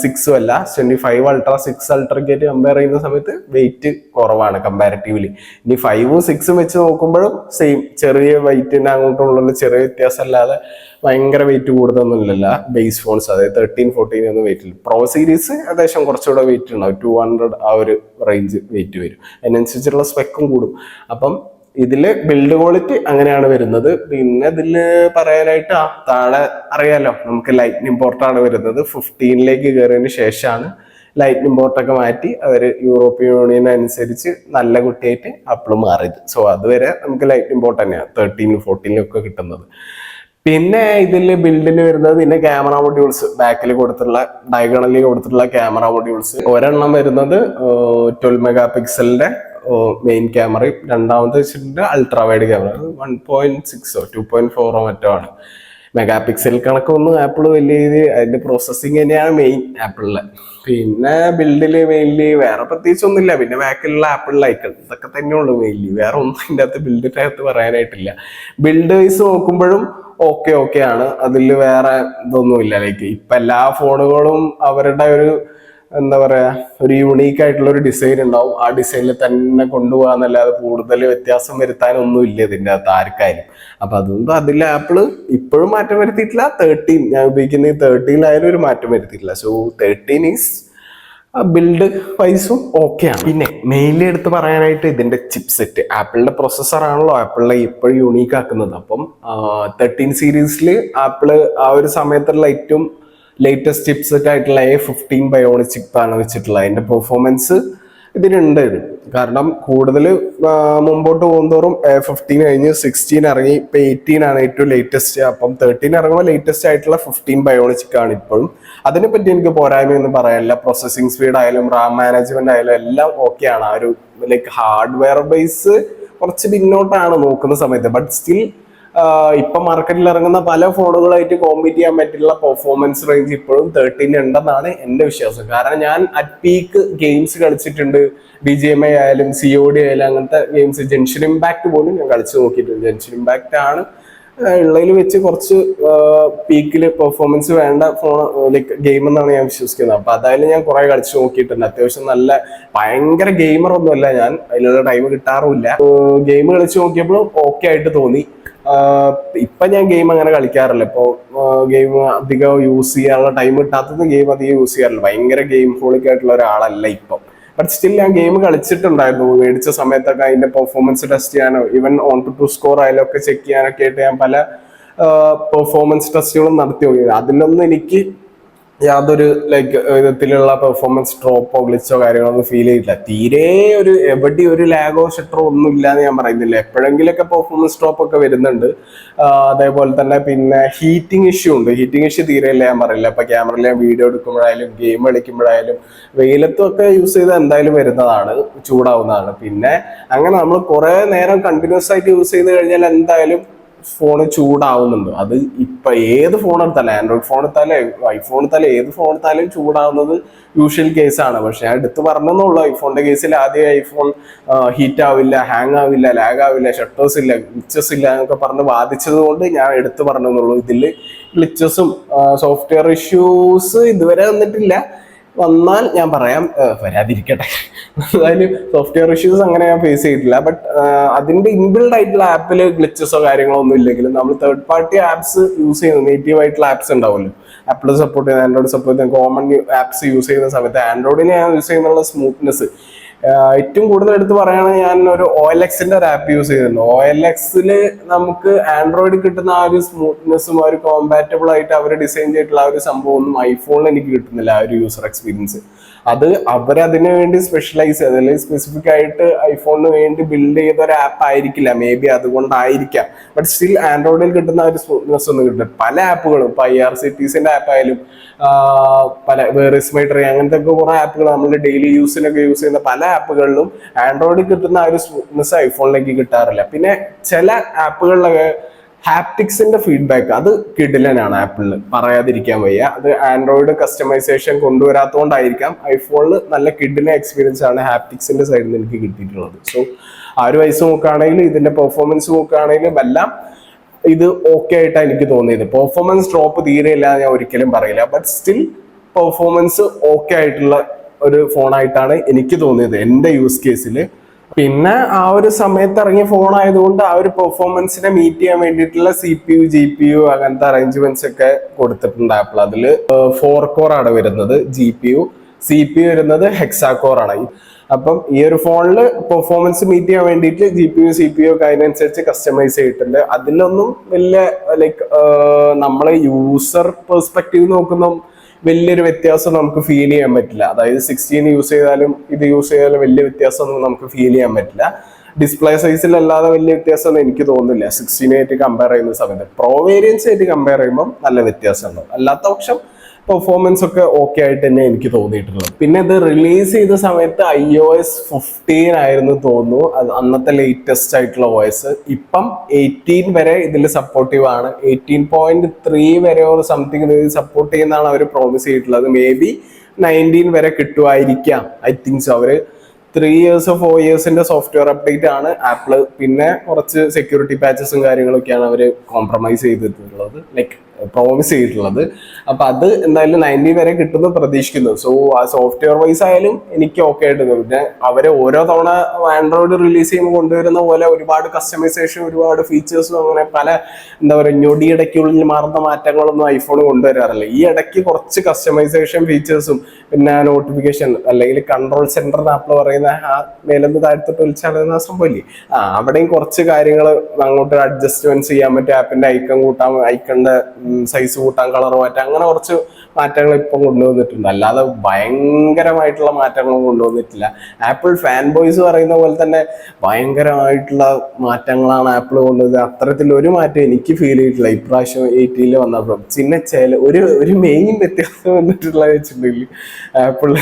6ഉം അല്ല, 25 അൾട്ര 6 അൾട്രയ്ക്കായിട്ട് കമ്പയർ ചെയ്യുന്ന സമയത്ത് വെയിറ്റ് കുറവാണ് കമ്പാരിറ്റീവ്ലി. ഇനി 5ഉം 6ഉം വെച്ച് നോക്കുമ്പോഴും സെയിം, ചെറിയ വെയിറ്റിന് അങ്ങോട്ടുള്ള ചെറിയ വ്യത്യാസം അല്ലാതെ ഭയങ്കര വെയിറ്റ് കൂടുതലൊന്നുമില്ലല്ല ബേസ് ഫോൺസ്. അതായത് 13, 14 ഒന്നും വെയിറ്റ് ഇല്ല. പ്രോ സീരീസ് ഏകദേശം കുറച്ചുകൂടെ വെയിറ്റ് ഉണ്ടാവും, 200 ആ ഒരു റേഞ്ച് വെയിറ്റ് വരും. അതിനനുസരിച്ചുള്ള സ്പെക്കും കൂടും. അപ്പം ഇതില് ബിൽഡ് ക്വാളിറ്റി അങ്ങനെയാണ് വരുന്നത്. പിന്നെ ഇതില് പറയാനായിട്ട് താഴെ അറിയാലോ, നമുക്ക് ലൈറ്റ്നിങ് പോർട്ടാണ് വരുന്നത്. 15ലേക്ക് കയറിയതിന് ശേഷമാണ് ലൈറ്റ്നിങ് പോർട്ടൊക്കെ മാറ്റി അവർ യൂറോപ്യൻ യൂണിയൻ അനുസരിച്ച് നല്ല കുട്ടിയായിട്ട് ആപ്പിൾ മാറിയത്. സോ അതുവരെ നമുക്ക് ലൈറ്റ്നിങ് പോർട്ട് തന്നെയാണ് 13, 14 ഒക്കെ കിട്ടുന്നത്. പിന്നെ ഇതിൽ ബിൽഡിന് വരുന്നത് പിന്നെ ക്യാമറ മൊഡ്യൂൾസ്, ബാക്കിൽ കൊടുത്തിട്ടുള്ള ഡയഗണലി കൊടുത്തിട്ടുള്ള ക്യാമറ മൊഡ്യൂൾസ്. ഒരെണ്ണം വരുന്നത് 12 മെഗാ പിക്സലിന്റെ മെയിൻ ക്യാമറയും, രണ്ടാമത് വെച്ചിട്ടുണ്ട് അൾട്രാ വൈഡ് ക്യാമറ. 1.6 2.4 മറ്റോ ആണ്. മെഗാ പിക്സൽ കണക്കൊന്നും ആപ്പിൾ വലിയ രീതിയിൽ, അതിന്റെ പ്രോസസ്സിങ് തന്നെയാണ് മെയിൻ ആപ്പിളിലെ. പിന്നെ ബിൽഡില് മെയിൻലി വേറെ പ്രത്യേകിച്ചൊന്നുമില്ല. പിന്നെ ബാക്കിലുള്ള ആപ്പിൾ ഐക്കൺ ഇതൊക്കെ തന്നെയുള്ളൂ മെയിൻലി. വേറെ ഒന്നും ഇതിൻ്റെ അകത്ത് ബിൽഡിന്റെ അകത്ത് പറയാനായിട്ടില്ല. ബിൽഡ് വൈസ് നോക്കുമ്പോഴും ഓക്കെ ആണ്. അതിൽ വേറെ ഇതൊന്നുമില്ല. ലൈക്ക് ഇപ്പൊ എല്ലാ ഫോണുകളും അവരുടെ ഒരു എന്താ പറയാ, ഒരു യൂണീക്ക് ആയിട്ടുള്ള ഒരു ഡിസൈൻ ഉണ്ടാവും. ആ ഡിസൈനിൽ തന്നെ കൊണ്ടുപോകാന്നല്ലാതെ കൂടുതൽ വ്യത്യാസം വരുത്താനൊന്നും ഇല്ല ഇതിൻ്റെ അകത്ത് ആർക്കായാലും. അപ്പൊ അതുകൊണ്ട് അതിൽ ആപ്പിള് ഇപ്പോഴും മാറ്റം വരുത്തിയിട്ടില്ല. 13 ഞാൻ ഉപയോഗിക്കുന്ന 13 ഒരു മാറ്റം വരുത്തിയിട്ടില്ല. സോ 13 ഈസ് ബിൽഡ് വൈസും ഓക്കെയാണ്. പിന്നെ മെയിൻലി എടുത്ത് പറയാനായിട്ട് ഇതിന്റെ ചിപ്സെറ്റ്, ആപ്പിളിന്റെ പ്രൊസസ്സർ ആണല്ലോ ആപ്പിളിനെ ഇപ്പോഴും യൂണീക്ക് ആക്കുന്നത്. അപ്പം 13 സീരീസിൽ ആപ്പിള് ആ ഒരു സമയത്തുള്ള ഏറ്റവും ലേറ്റസ്റ്റ് ചിപ്സെറ്റ് ആയിട്ടുള്ള A15 ബയോണിക് ചിപ്പാണ് വെച്ചിട്ടുള്ളത്. അതിന്റെ പെർഫോമൻസ് ഇതിനുണ്ട്. കാരണം കൂടുതൽ മുമ്പോട്ട് പോകുന്തോറും A15 കഴിഞ്ഞ് 16 ഇറങ്ങി, ഇപ്പൊ 18 ആണ് ഏറ്റവും ലേറ്റസ്റ്റ്. അപ്പം 13 ഇറങ്ങുമ്പോൾ ലേറ്റസ്റ്റ് ആയിട്ടുള്ള 15 ബയോണിക് ആണ് ഇപ്പോഴും. അതിനെപ്പറ്റി എനിക്ക് പോരായ്മയൊന്നും പറയാനില്ല. പ്രോസസ്സിംഗ് സ്പീഡ് ആയാലും റാം മാനേജ്മെന്റ് ആയാലും എല്ലാം ഓക്കെയാണ്. ആ ഒരു ലൈക്ക് ഹാർഡ്വെയർ ബേസ് കുറച്ച് പിന്നോട്ടാണ് നോക്കുന്ന സമയത്ത്. ബട്ട് സ്റ്റിൽ ഇപ്പൊ മാർക്കറ്റിൽ ഇറങ്ങുന്ന പല ഫോണുകളായിട്ട് കോമ്പീറ്റ് ചെയ്യാൻ പറ്റിയുള്ള പെർഫോമൻസ് റേഞ്ച് ഇപ്പോഴും 13 ഉണ്ടെന്നാണ് എന്റെ വിശ്വാസം. കാരണം ഞാൻ അറ്റ് പീക്ക് ഗെയിംസ് കളിച്ചിട്ടുണ്ട്. BGMI ആയാലും COD ആയാലും അങ്ങനത്തെ ഗെയിംസ്, ജെൻഷൻ ഇമ്പാക്ട് പോലും ഞാൻ കളിച്ചു നോക്കിയിട്ടുണ്ട്. ജെൻഷൻ ഇമ്പാക്ട് ആണ് ഉള്ളതിൽ വെച്ച് കുറച്ച് പീക്കില് പെർഫോമൻസ് വേണ്ട ഫോൺ ലൈക്ക് ഗെയിം എന്നാണ് ഞാൻ വിശ്വസിക്കുന്നത്. അപ്പൊ അതായാലും ഞാൻ കുറെ കളിച്ചു നോക്കിയിട്ടുണ്ട്. അത്യാവശ്യം നല്ല ഭയങ്കര ഗെയിമർ ഒന്നുമല്ല ഞാൻ, അതിനുള്ള ടൈം കിട്ടാറുമില്ല. ഗെയിം കളിച്ചു നോക്കിയപ്പോൾ ഓക്കെ ആയിട്ട് തോന്നി. ഇപ്പൊ ഞാൻ ഗെയിം അങ്ങനെ കളിക്കാറില്ല. ഇപ്പൊ ഗെയിം അധികം യൂസ് ചെയ്യാനുള്ള ടൈം കിട്ടാത്തത് ഗെയിം അധികം യൂസ് ചെയ്യാറില്ല. ഭയങ്കര ഗെയിം ഹോളിക് ആയിട്ടുള്ള ഒരാളല്ല ഇപ്പം. ബട്ട് സ്റ്റിൽ ഞാൻ ഗെയിം കളിച്ചിട്ടുണ്ടായിരുന്നു. മേടിച്ച സമയത്തൊക്കെ അതിന്റെ പെർഫോമൻസ് ടെസ്റ്റ് ചെയ്യാനോ ഈവൻ OnToTo സ്കോർ ആയാലും ഒക്കെ ചെക്ക് ചെയ്യാനൊക്കെ ആയിട്ട് ഞാൻ പല പെർഫോമൻസ് ടെസ്റ്റുകളും നടത്തി നോക്കിയത്. അതിലൊന്നും എനിക്ക് യാതൊരു ലൈക്ക് വിധത്തിലുള്ള പെർഫോമൻസ് ഡ്രോപ്പോ ഗ്ലിച്ചോ കാര്യങ്ങളൊന്നും ഫീൽ ചെയ്തില്ല. തീരെ എവിടെ ഒരു ലാഗോ ഷട്ടറോ ഒന്നും ഇല്ലാന്ന് ഞാൻ പറയുന്നില്ല. എപ്പോഴെങ്കിലൊക്കെ പെർഫോമൻസ് ഡ്രോപ്പ് ഒക്കെ വരുന്നുണ്ട്. അതേപോലെ തന്നെ പിന്നെ ഹീറ്റിംഗ് ഇഷ്യൂ ഉണ്ട്. ഹീറ്റിംഗ് ഇഷ്യൂ തീരെ ഇല്ല ഞാൻ പറയില്ല. ഇപ്പൊ ക്യാമറയിൽ വീഡിയോ എടുക്കുമ്പോഴായാലും ഗെയിം കളിക്കുമ്പോഴായാലും വെയിലത്തും ഒക്കെ യൂസ് ചെയ്താൽ എന്തായാലും വരുന്നതാണ്, ചൂടാവുന്നതാണ്. പിന്നെ അങ്ങനെ നമ്മൾ കുറെ നേരം കണ്ടിന്യൂസ് ആയിട്ട് യൂസ് ചെയ്ത് കഴിഞ്ഞാൽ എന്തായാലും ഫോണ് ചൂടാവുന്നുണ്ട്. അത് ഇപ്പൊ ഏത് ഫോൺ എടുത്താലും, ആൻഡ്രോയിഡ് ഫോൺ എടുത്താലും ഐഫോൺ എടുത്താലും ഏത് ഫോൺ എടുത്താലും ചൂടാവുന്നത് യൂഷ്വൽ കേസാണ്. പക്ഷെ ഞാൻ എടുത്ത് പറഞ്ഞെന്നുള്ളൂ, ഐഫോണിന്റെ കേസിൽ ആദ്യം ഐഫോൺ ഹീറ്റ് ആവില്ല, ഹാങ് ആവില്ല, ലാഗ് ആവില്ല, ഷട്ടേഴ്സ് ഇല്ല, ഗ്ലിച്ചസ് ഇല്ല എന്നൊക്കെ പറഞ്ഞ് ബാധിച്ചത് കൊണ്ട് ഞാൻ എടുത്ത് പറഞ്ഞെന്നുള്ളൂ. ഇതിൽ ഗ്ലിച്ചസും സോഫ്റ്റ്വെയർ ഇഷ്യൂസ് ഇതുവരെ വന്നിട്ടില്ല. വന്നാൽ ഞാൻ പറയാം, വരാതിരിക്കട്ടെ. അതിന് സോഫ്റ്റ്വെയർ ഇഷ്യൂസ് അങ്ങനെ ഞാൻ ഫേസ് ചെയ്തിട്ടില്ല. ബട്ട് അതിന്റെ ഇൻബിൽഡ് ആയിട്ടുള്ള ആപ്പിൽ ഗ്ലിച്ചസോ കാര്യങ്ങളോ ഒന്നും ഇല്ലെങ്കിലും നമ്മൾ തേർഡ് പാർട്ടി ആപ്സ് യൂസ് ചെയ്യുന്ന നേറ്റീവ് ആയിട്ടുള്ള ആപ്സ് ഉണ്ടാവുമല്ലോ, ആപ്പിൾ സപ്പോർട്ട് ചെയ്യുന്ന, ആൻഡ്രോയിഡ് സപ്പോർട്ട് ചെയ്യുന്ന കോമൺ ആപ്സ് യൂസ് ചെയ്യുന്ന സമയത്ത് ആൻഡ്രോയിഡിന് ഞാൻ യൂസ് ചെയ്യുന്നുള്ള സ്മൂത്ത്നെസ് ഏറ്റവും കൂടുതൽ എടുത്ത് പറയുകയാണെങ്കിൽ ഞാൻ ഒരു OLXന്റെ ഒരു ആപ്പ് യൂസ് ചെയ്യുന്നുണ്ട്. OLXൽ നമുക്ക് ആൻഡ്രോയിഡ് കിട്ടുന്ന ആ ഒരു സ്മൂത്ത്നെസ്സും ആ ഒരു കോമ്പാറ്റബിൾ ആയിട്ട് അവർ ഡിസൈൻ ചെയ്തിട്ടുള്ള ആ ഒരു സംഭവം ഒന്നും ഐഫോണിൽ എനിക്ക് കിട്ടുന്നില്ല. ആ ഒരു യൂസർ എക്സ്പീരിയൻസ് അത് അവരതിനു വേണ്ടി സ്പെഷ്യലൈസ് ചെയ്ത് അല്ലെങ്കിൽ സ്പെസിഫിക് ആയിട്ട് ഐഫോണിന് വേണ്ടി ബിൽഡ് ചെയ്ത ഒരു ആപ്പ് ആയിരിക്കില്ല, മേ ബി അതുകൊണ്ടായിരിക്കാം. ബട്ട് സ്റ്റിൽ ആൻഡ്രോയിഡിൽ കിട്ടുന്ന ഒരു സ്മൂത്ത്നെസ് ഒന്നും കിട്ടും. പല ആപ്പുകളും ഇപ്പൊ IRCTCന്റെ ആപ്പ് ആയാലും പല വേറിസ്മൈട്രി അങ്ങനത്തെ ഒക്കെ കുറെ ആപ്പുകൾ നമ്മൾ ഡെയിലി യൂസിനൊക്കെ യൂസ് ചെയ്യുന്ന പല ആപ്പുകളിലും ആൻഡ്രോയിഡിൽ കിട്ടുന്ന ആ ഒരു സ്മൂത്ത്നെസ് ഐഫോണിലേക്ക് കിട്ടാറില്ല. പിന്നെ ചില ആപ്പുകളിലൊക്കെ ഹാപ്റ്റിക്സിന്റെ ഫീഡ്ബാക്ക് അത് കിടിലനാണ് ആപ്പിളിൽ, പറയാതിരിക്കാൻ വയ്യ. അത് ആൻഡ്രോയിഡ് കസ്റ്റമൈസേഷൻ കൊണ്ടുവരാത്തതുകൊണ്ടായിരിക്കാം ഐഫോണിൽ നല്ല കിടിലൻ എക്സ്പീരിയൻസ് ആണ് ഹാപ്റ്റിക്സിന്റെ സൈഡിൽ നിന്ന് എനിക്ക് കിട്ടിയിട്ടുള്ളത്. സോ ആ ഒരു വയസ്സ് നോക്കുകയാണെങ്കിലും ഇതിന്റെ പെർഫോമൻസ് നോക്കുകയാണെങ്കിലും എല്ലാം ഇത് ഓക്കെ ആയിട്ടാണ് എനിക്ക് തോന്നിയത്. പെർഫോമൻസ് ഡ്രോപ്പ് തീരെ ഇല്ല ഞാൻ ഒരിക്കലും പറയില്ല, ബട്ട് സ്റ്റിൽ പെർഫോമൻസ് ഓക്കെ ആയിട്ടുള്ള ഒരു ഫോണായിട്ടാണ് എനിക്ക് തോന്നിയത് എൻ്റെ യൂസ് കേസിൽ. പിന്നെ ആ ഒരു സമയത്ത് ഇറങ്ങിയ ഫോൺ ആയതുകൊണ്ട് ആ ഒരു പെർഫോമൻസിനെ മീറ്റ് ചെയ്യാൻ വേണ്ടിയിട്ടുള്ള CPU GPU അങ്ങനത്തെ അറേഞ്ച്മെന്റ്സ് ഒക്കെ കൊടുത്തിട്ടുണ്ട് ആപ്പിൾ. അതിൽ 4 കോർ ആണ് വരുന്നത് GPU, CPU വരുന്നത് ഹെക്സാ കോർ ആണ്. അപ്പം ഈ ഒരു ഫോണിൽ പെർഫോമൻസ് മീറ്റ് ചെയ്യാൻ വേണ്ടിയിട്ട് GPU CPU ഒക്കെ അതിനനുസരിച്ച് കസ്റ്റമൈസ് ചെയ്തിട്ടുണ്ട്. അതിലൊന്നും വലിയ ലൈക്ക് നമ്മളെ യൂസർ പെർസ്പെക്റ്റീവ് നോക്കുന്ന വലിയൊരു വ്യത്യാസം നമുക്ക് ഫീൽ ചെയ്യാൻ പറ്റില്ല. അതായത് 16 യൂസ് ചെയ്താലും ഇത് യൂസ് ചെയ്താലും വലിയ വ്യത്യാസമൊന്നും നമുക്ക് ഫീൽ ചെയ്യാൻ പറ്റില്ല. ഡിസ്പ്ലേ സൈസിലല്ലാതെ വലിയ വ്യത്യാസമൊന്നും എനിക്ക് തോന്നുന്നില്ല 16 ആയിട്ട് കമ്പയർ ചെയ്യുന്ന സമയത്ത്. പ്രോ വേരിയൻസ് ആയിട്ട് കമ്പയർ ചെയ്യുമ്പോൾ നല്ല വ്യത്യാസമുണ്ട്. അല്ലാത്ത പക്ഷം പെർഫോമൻസ് ഒക്കെ ഓക്കെ ആയിട്ട് തന്നെ എനിക്ക് തോന്നിയിട്ടുള്ളത്. പിന്നെ ഇത് റിലീസ് ചെയ്ത സമയത്ത് iOS 15 ആയിരുന്നു തോന്നുന്നു അത് അന്നത്തെ ലേറ്റസ്റ്റ് ആയിട്ടുള്ള OS. ഇപ്പം 18 വരെ ഇതിൽ സപ്പോർട്ടീവ് ആണ്. 18.3 വരെ ഒരു സംതിങ് ഇത് സപ്പോർട്ട് ചെയ്യുന്നതാണ് അവർ പ്രോമിസ് ചെയ്തിട്ടുള്ളത്. മേ ബി 19 വരെ കിട്ടുമായിരിക്കാം. I think so. അവര് 3 years 4 yearsന്റെ സോഫ്റ്റ്വെയർ അപ്ഡേറ്റ് ആണ് ആപ്പിള്. പിന്നെ കുറച്ച് സെക്യൂരിറ്റി പാച്ചസും കാര്യങ്ങളൊക്കെയാണ് അവർ കോംപ്രമൈസ് ചെയ്തിട്ടുള്ളത്, ലൈക്ക് പ്രോമിസ് ചെയ്തിട്ടുള്ളത്. അപ്പൊ അത് എന്തായാലും 90 വരെ കിട്ടുമെന്ന് പ്രതീക്ഷിക്കുന്നു. സോ ആ സോഫ്റ്റ്വെയർ വൈസ് ആയാലും എനിക്ക് ഓക്കെ ആയിട്ട്. പിന്നെ അവര് ഓരോ തവണ ആൻഡ്രോയിഡ് റിലീസ് ചെയ്യുമ്പോൾ കൊണ്ടുവരുന്ന പോലെ ഒരുപാട് കസ്റ്റമൈസേഷൻ, ഒരുപാട് ഫീച്ചേഴ്സും അങ്ങനെ പല എന്താ പറയുക ഞൊടിയിടയ്ക്കുള്ളിൽ മാറുന്ന മാറ്റങ്ങളൊന്നും ഐഫോൺ കൊണ്ടുവരാറില്ല. ഈ ഇടയ്ക്ക് കുറച്ച് കസ്റ്റമൈസേഷൻ ഫീച്ചേഴ്സും പിന്നെ നോട്ടിഫിക്കേഷൻ അല്ലെങ്കിൽ കൺട്രോൾ സെന്റർ ആപ്പിൾ പറയുന്ന ആ മേലെന്ന് താഴ്ത്തിട്ട് വിളിച്ചാളുന്ന സംഭവമില്ലേ, അവിടെയും കുറച്ച് കാര്യങ്ങൾ അങ്ങോട്ട് അഡ്ജസ്റ്റ്മെന്റ് ചെയ്യാൻ പറ്റും. ആപ്പിന്റെ ഐക്കൺ കൂട്ടാൻ, ഐക്കണിന്റെ സൈസ് കൂട്ടാൻ, കളർ മാറ്റാം, അങ്ങനെ കുറച്ച് മാറ്റങ്ങൾ ഇപ്പം കൊണ്ടുവന്നിട്ടുണ്ട്. അല്ലാതെ ഭയങ്കരമായിട്ടുള്ള മാറ്റങ്ങളും കൊണ്ടുവന്നിട്ടില്ല. ആപ്പിൾ ഫാൻ ബോയ്സ് പറയുന്ന പോലെ തന്നെ ഭയങ്കരമായിട്ടുള്ള മാറ്റങ്ങളാണ് ആപ്പിൾ കൊണ്ടുവന്നത്. അത്തരത്തിലൊരു മാറ്റം എനിക്ക് ഫീൽ ചെയ്തിട്ടില്ല ഇപ്രാവശ്യം 18 വന്നപ്പോൾ. പിന്നെ ഒരു മെയിൻ വ്യത്യാസം വന്നിട്ടുള്ള വെച്ചിട്ടുണ്ടെങ്കിൽ ആപ്പിൾ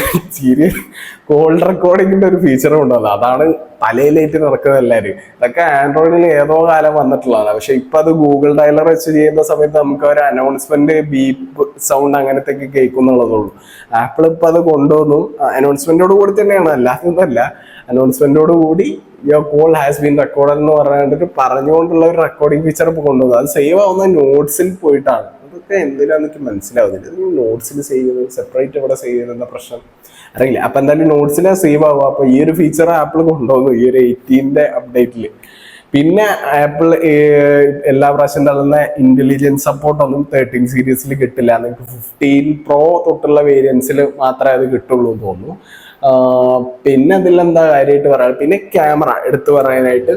കോൾ റെക്കോർഡിങ്ങിന്റെ ഒരു ഫീച്ചർ കൊണ്ടുവന്നത്. അതാണ് തലയിലേറ്റ് നടക്കുന്നത് എല്ലാവരും. ഇതൊക്കെ ആൻഡ്രോയിഡിൽ ഏതോ കാലം വന്നിട്ടുള്ളതാണ്. പക്ഷെ ഇപ്പൊ അത് ഗൂഗിൾ ഡയലർ വെച്ച് ചെയ്യുന്ന സമയത്ത് നമുക്ക് ഒരു അനൗൺസ്മെന്റ് ബീപ്പ് സൗണ്ട് അങ്ങനത്തെ ഒക്കെ കേൾക്കുന്നുള്ളതുള്ളൂ. ആപ്പിൾ ഇപ്പൊ അത് കൊണ്ടുവന്നു. അനൗൺസ്മെന്റോട് കൂടി തന്നെയാണ്, അല്ലാതൊന്നുമല്ല. അനൗൺസ്മെന്റോട് കൂടി your call has been record എന്ന് പറഞ്ഞുകൊണ്ടുള്ള ഒരു റെക്കോർഡിംഗ് ഫീച്ചർ ഇപ്പൊ കൊണ്ടുവന്നു. അത് സേവ് ആവുന്ന നോട്ട്സിൽ പോയിട്ടാണ്. അതൊക്കെ എന്തിനാന്ന് എനിക്ക് മനസ്സിലാവുന്നില്ല. നോട്ട്സിൽ സേവ് ചെയ്യുന്നത് സെപ്പറേറ്റ് ഇവിടെ സേവ് ചെയ്യുന്ന പ്രശ്നം അറിയില്ല. അപ്പൊ എന്തായാലും നോട്ട്സിലെ സേവ് ആവുക. അപ്പൊ ഈ ഒരു ഫീച്ചർ ആപ്പിൾ കൊണ്ടുവന്നു ഈ ഒരു 18 അപ്ഡേറ്റിൽ. പിന്നെ ആപ്പിൾ എല്ലാ പ്രാവശ്യം തള്ളുന്ന ഇന്റലിജൻസ് സപ്പോർട്ടൊന്നും 13 സീരീസിൽ കിട്ടില്ല. നിങ്ങൾക്ക് 15 Pro തൊട്ടുള്ള വേരിയൻസിൽ മാത്രമേ അത് കിട്ടുള്ളൂ എന്ന് തോന്നുന്നു. പിന്നെ അതിലെന്താ കാര്യമായിട്ട് പറയാം. പിന്നെ ക്യാമറ എടുത്തു പറയാനായിട്ട്